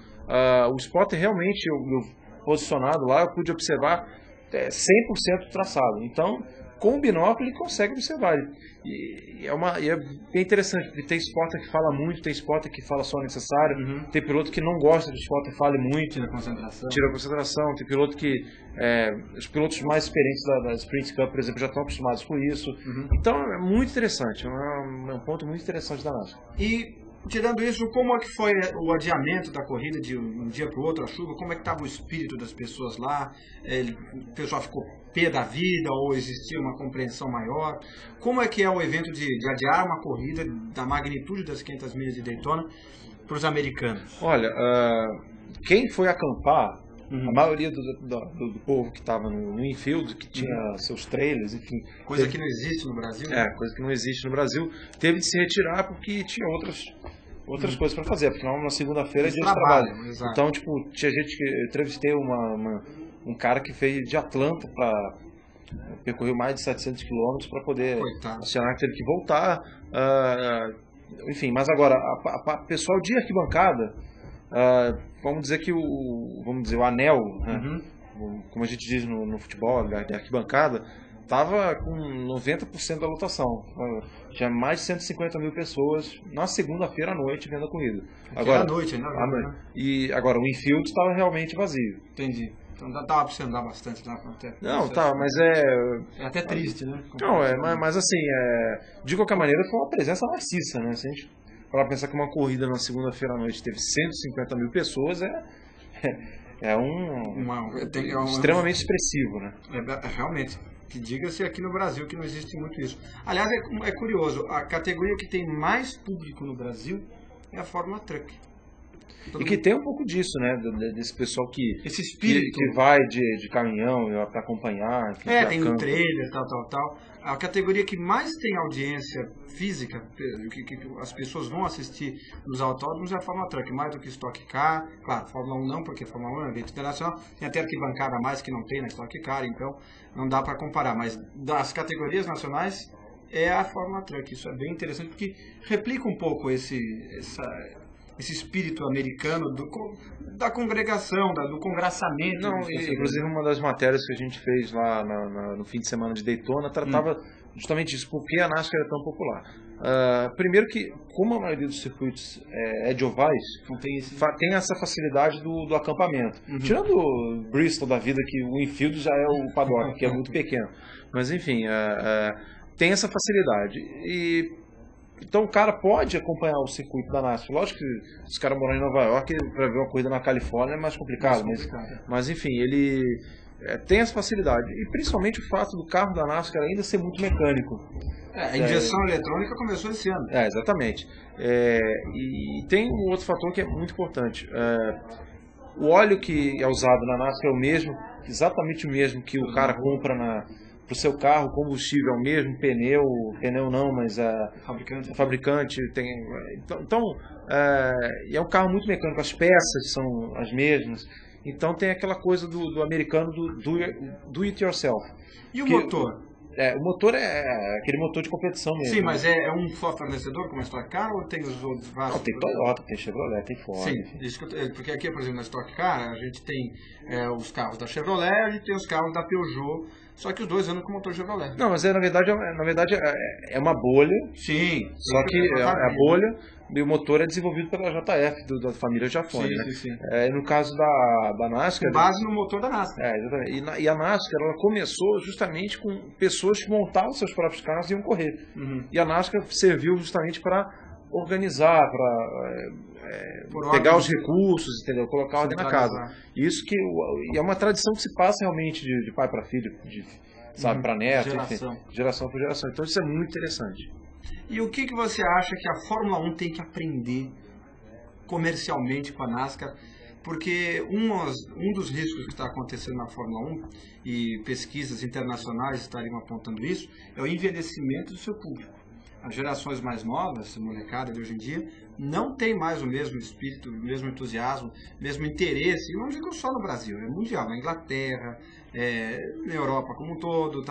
o spotter realmente, eu posicionado lá, eu pude observar 100% do traçado. Então, com o binóculo ele consegue observar. E é bem interessante, porque tem spotter que fala muito, tem spotter que fala só o necessário, tem piloto que não gosta do spotter, fale muito, tira a concentração, tem piloto que... os pilotos mais experientes da Sprint Cup, por exemplo, já estão acostumados com isso. Então, é muito interessante, é um ponto muito interessante da NASCAR. E, tirando isso, como é que foi o adiamento da corrida de um dia para o outro, a chuva? Como é que estava o espírito das pessoas lá? O pessoal ficou pé da vida ou existia uma compreensão maior? Como é que é o evento de adiar uma corrida da magnitude das 500 milhas de Daytona para os americanos? Olha, quem foi acampar, a maioria do povo que estava no infield, que tinha seus trailers, enfim... Coisa que não existe no Brasil? Coisa que não existe no Brasil. Teve de se retirar porque tinha outras coisas para fazer. Afinal, na segunda-feira é dia de trabalho. Exato. Então, tinha gente que... Eu entrevistei um cara que veio de Atlanta percorreu mais de 700 quilômetros para poder acionar, que teve que voltar. Enfim, mas agora, a pessoal de arquibancada... vamos dizer que o anel, né, como a gente diz no futebol, da arquibancada, estava com 90% da lotação. Tinha mais de 150 mil pessoas na segunda-feira à noite vendo a corrida. Agora, à noite, né? E agora o infield estava realmente vazio. Entendi. Então dava para você andar bastante lá. Não, mas é até triste, né? Não, mas assim, de qualquer maneira foi uma presença maciça, né? Se a gente para pensar que uma corrida na segunda-feira à noite teve 150 mil pessoas, extremamente expressivo, né? Realmente. Que diga-se aqui no Brasil que não existe muito isso. Aliás, é curioso, a categoria que tem mais público no Brasil é a Fórmula Truck. Que tem um pouco disso, né? Desse pessoal esse espírito que vai de caminhão para acompanhar. Tem um trailer, tal. A categoria que mais tem audiência física, que as pessoas vão assistir nos autódromos, é a Fórmula Truck, mais do que Stock Car. Claro, Fórmula 1 não, porque Fórmula 1 é um evento internacional. Tem até arquibancada a mais que não tem na Stock Car, então não dá para comparar. Mas das categorias nacionais é a Fórmula Truck. Isso é bem interessante, porque replica um pouco esse espírito americano da congregação, do congraçamento. Não, inclusive uma das matérias que a gente fez lá no fim de semana de Daytona tratava justamente disso, por que a NASCAR é tão popular. Primeiro que, como a maioria dos circuitos é de ovais, tem essa facilidade do acampamento. Tirando o Bristol da vida, que o infield já é o paddock, que é muito pequeno. Mas enfim, tem essa facilidade. Então o cara pode acompanhar o circuito da NASCAR. Lógico que se os caras moram em Nova York, para ver uma corrida na Califórnia é mais complicado. Mas enfim, ele tem essa facilidade. E principalmente o fato do carro da NASCAR ainda ser muito mecânico. A injeção eletrônica começou esse ano. Exatamente. E tem um outro fator que é muito importante. O óleo que é usado na NASCAR é o mesmo, exatamente o mesmo que o cara compra para o seu carro. O combustível é o mesmo, pneu não, mas o fabricante tem. Então, é um carro muito mecânico, as peças são as mesmas. Então tem aquela coisa do americano do it yourself. E o motor? O motor é aquele motor de competição mesmo. Sim, mas é um só fornecedor como a Stock Car ou tem os outros vários? Não, tem Toyota, tem Chevrolet, tem Ford. Sim, porque aqui, por exemplo, na Stock Car, a gente tem os carros da Chevrolet, a gente tem os carros da Peugeot, só que os dois andam com motor Chevrolet. Não, mas na verdade é uma bolha. Sim. Só que é a bolha e o motor é desenvolvido pela JF, da família Jafone. Sim. No caso da NASCAR... Com base no motor da NASCAR. Exatamente. E a NASCAR, ela começou justamente com pessoas que montavam seus próprios carros e iam correr. E a NASCAR serviu justamente para organizar, para pegar os recursos, entendeu? Colocar ordem na casa. Isso e é uma tradição que se passa realmente de pai para filho, para neto, geração por geração. Então isso é muito interessante. E o que você acha que a Fórmula 1 tem que aprender comercialmente com a NASCAR? Porque um dos riscos que está acontecendo na Fórmula 1, e pesquisas internacionais estariam apontando isso, é o envelhecimento do seu público. As gerações mais novas, a molecada de hoje em dia, não tem mais o mesmo espírito, o mesmo entusiasmo, o mesmo interesse, e não digo só no Brasil, é mundial, na Inglaterra, na Europa como um todo,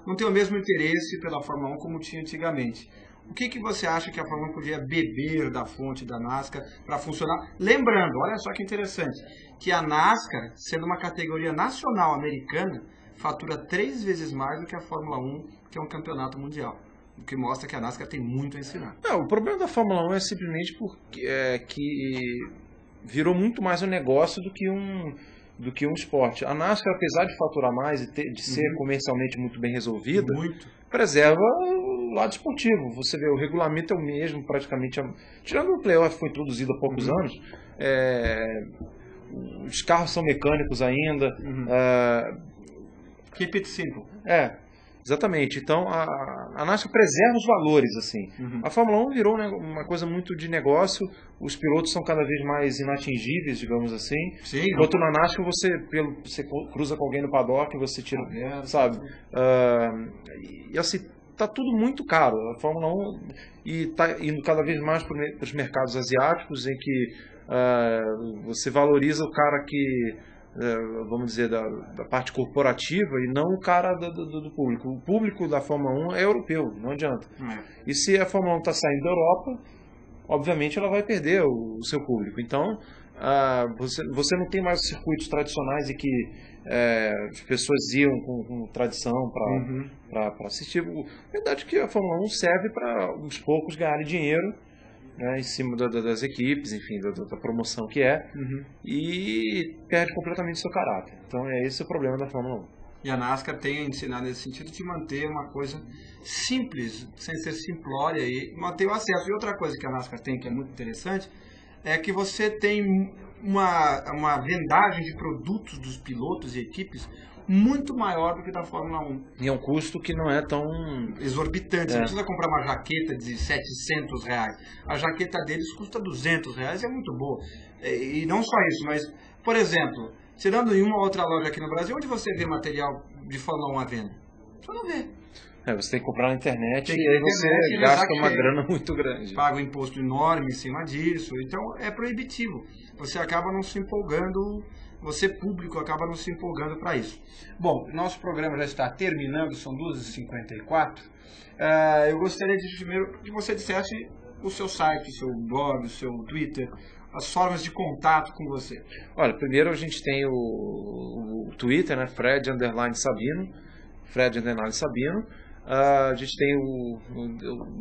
não tem o mesmo interesse pela Fórmula 1 como tinha antigamente. O que você acha que a Fórmula 1 podia beber da fonte da NASCAR para funcionar? Lembrando, olha só que interessante, que a NASCAR, sendo uma categoria nacional americana, fatura 3 vezes mais do que a Fórmula 1, que é um campeonato mundial. O que mostra que a NASCAR tem muito a ensinar. O problema da Fórmula 1 é simplesmente porque que virou muito mais um negócio do que um esporte. A NASCAR, apesar de faturar mais e de ser comercialmente muito bem resolvida, preserva o lado esportivo. Você vê, o regulamento é o mesmo praticamente. Tirando o playoff que foi introduzido há poucos anos, os carros são mecânicos ainda. Keep it simple. Exatamente. Então a NASCAR preserva os valores, assim. A Fórmula 1 virou uma coisa muito de negócio. Os pilotos são cada vez mais inatingíveis, digamos assim. Sim, enquanto na NASCAR você cruza com alguém no paddock, você tira, sabe? E assim, tá tudo muito caro. A Fórmula 1 está indo cada vez mais para os mercados asiáticos, em que você valoriza o cara que, vamos dizer, da parte corporativa e não o cara do público. O público da Fórmula 1 é europeu, não adianta. E se a Fórmula 1 está saindo da Europa, obviamente ela vai perder o seu público. Então, você não tem mais os circuitos tradicionais em que as pessoas iam com tradição para assistir. A verdade é que a Fórmula 1 serve para uns poucos ganharem dinheiro, em cima das equipes, enfim, da promoção que é, e perde completamente seu caráter. Então esse é o problema da Fórmula 1. E a NASCAR tem ensinado nesse sentido de manter uma coisa simples, sem ser simplória, e manter o acesso. E outra coisa que a NASCAR tem, que é muito interessante, é que você tem uma vendagem de produtos dos pilotos e equipes muito maior do que da Fórmula 1. E é um custo que não é tão exorbitante. Você não precisa comprar uma jaqueta de R$700. A jaqueta deles custa R$200 e é muito boa. E não só isso, mas, por exemplo, tirando em uma ou outra loja aqui no Brasil, onde você vê material de Fórmula 1 à venda? Você não vê. Você tem que comprar na internet e aí você gasta uma grana muito grande. Paga um imposto enorme em cima disso. Então é proibitivo. Você acaba não se empolgando, você público acaba não se empolgando para isso. Bom, nosso programa já está terminando, são 2h54. Eu gostaria de primeiro que você dissesse o seu site, o seu blog, o seu Twitter, as formas de contato com você. Olha, primeiro a gente tem o Twitter, né, Fred_Sabino, Fred_Sabino. A gente tem o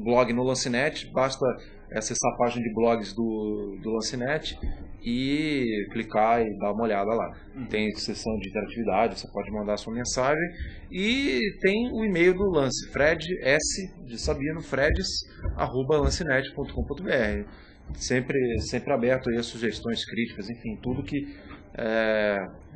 blog no Lancenet, basta acessar a página de blogs do Lancenet e clicar e dar uma olhada lá. Tem seção de interatividade, você pode mandar a sua mensagem, e tem o e-mail do Lance, Fred S de Sabino, fredes@lancenet.com.br. Sempre aberto aí a sugestões, críticas, enfim, tudo que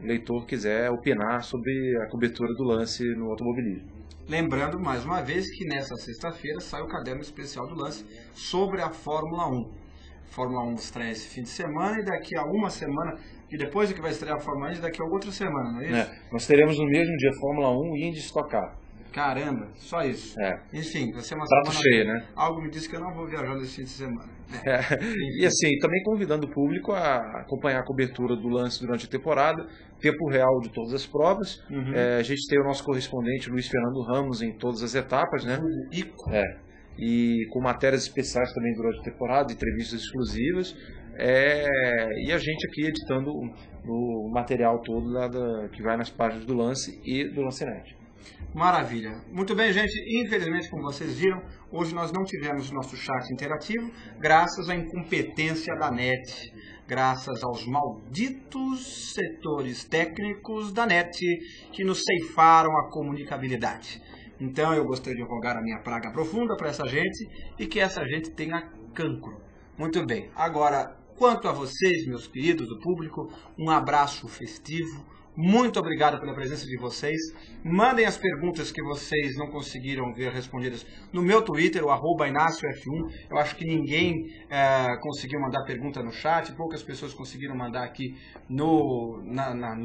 o leitor quiser opinar sobre a cobertura do lance no automobilismo. Lembrando, mais uma vez, que nessa sexta-feira sai o caderno especial do Lance sobre a Fórmula 1. Fórmula 1 estreia esse fim de semana, e daqui a uma semana, e depois do que vai estrear a Fórmula 1, daqui a outra semana, não é isso? Nós teremos no mesmo dia Fórmula 1 e Indy Stock Car. Caramba, só isso. Enfim, vai ser uma prato semana cheio, né? Algo me disse que eu não vou viajar nesse fim de semana. E assim, também convidando o público a acompanhar a cobertura do lance durante a temporada, tempo real de todas as provas. A gente tem o nosso correspondente Luiz Fernando Ramos em todas as etapas, né? E com matérias especiais também durante a temporada, entrevistas exclusivas. E a gente aqui editando o material todo que vai nas páginas do Lance e do Lancenet. Maravilha. Muito bem, gente. Infelizmente, como vocês viram, hoje nós não tivemos nosso chat interativo, graças à incompetência da NET, graças aos malditos setores técnicos da NET que nos ceifaram a comunicabilidade. Então eu gostaria de rogar a minha praga profunda para essa gente e que essa gente tenha cancro. Muito bem. Agora, quanto a vocês, meus queridos do público, um abraço festivo. Muito obrigado pela presença de vocês. Mandem as perguntas que vocês não conseguiram ver respondidas no meu Twitter, o @InácioF1. Eu acho que ninguém conseguiu mandar pergunta no chat, poucas pessoas conseguiram mandar aqui no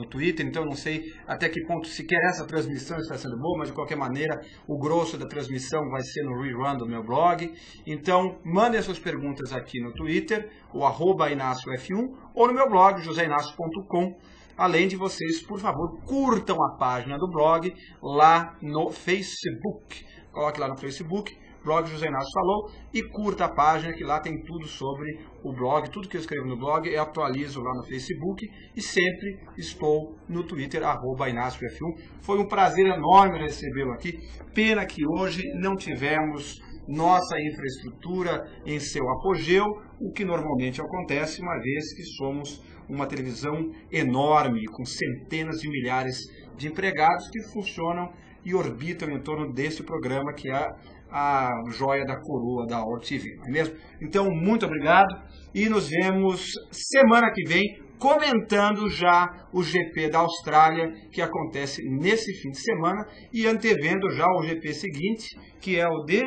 Twitter, então eu não sei até que ponto sequer essa transmissão está sendo boa, mas de qualquer maneira o grosso da transmissão vai ser no rerun do meu blog. Então mandem as suas perguntas aqui no Twitter, o @InácioF1, ou no meu blog, joseinácio.com. Além de vocês, por favor, curtam a página do blog lá no Facebook. Coloque lá no Facebook, blog José Inácio Falou, e curta a página, que lá tem tudo sobre o blog. Tudo que eu escrevo no blog eu atualizo lá no Facebook, e sempre estou no Twitter, @InácioF1. Foi um prazer enorme recebê-lo aqui. Pena que hoje não tivemos nossa infraestrutura em seu apogeu, o que normalmente acontece, uma vez que somos uma televisão enorme, com centenas de milhares de empregados que funcionam e orbitam em torno desse programa, que é a joia da coroa da All TV, não é mesmo? Então, muito obrigado, e nos vemos semana que vem, comentando já o GP da Austrália, que acontece nesse fim de semana, e antevendo já o GP seguinte, que é o de...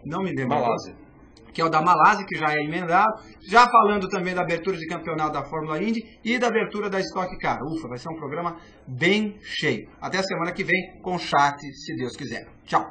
não me lembro. Malásia. Que é o da Malásia, que já é emendado. Já falando também da abertura de campeonato da Fórmula Indy e da abertura da Stock Car. Ufa, vai ser um programa bem cheio. Até a semana que vem com chat, se Deus quiser. Tchau.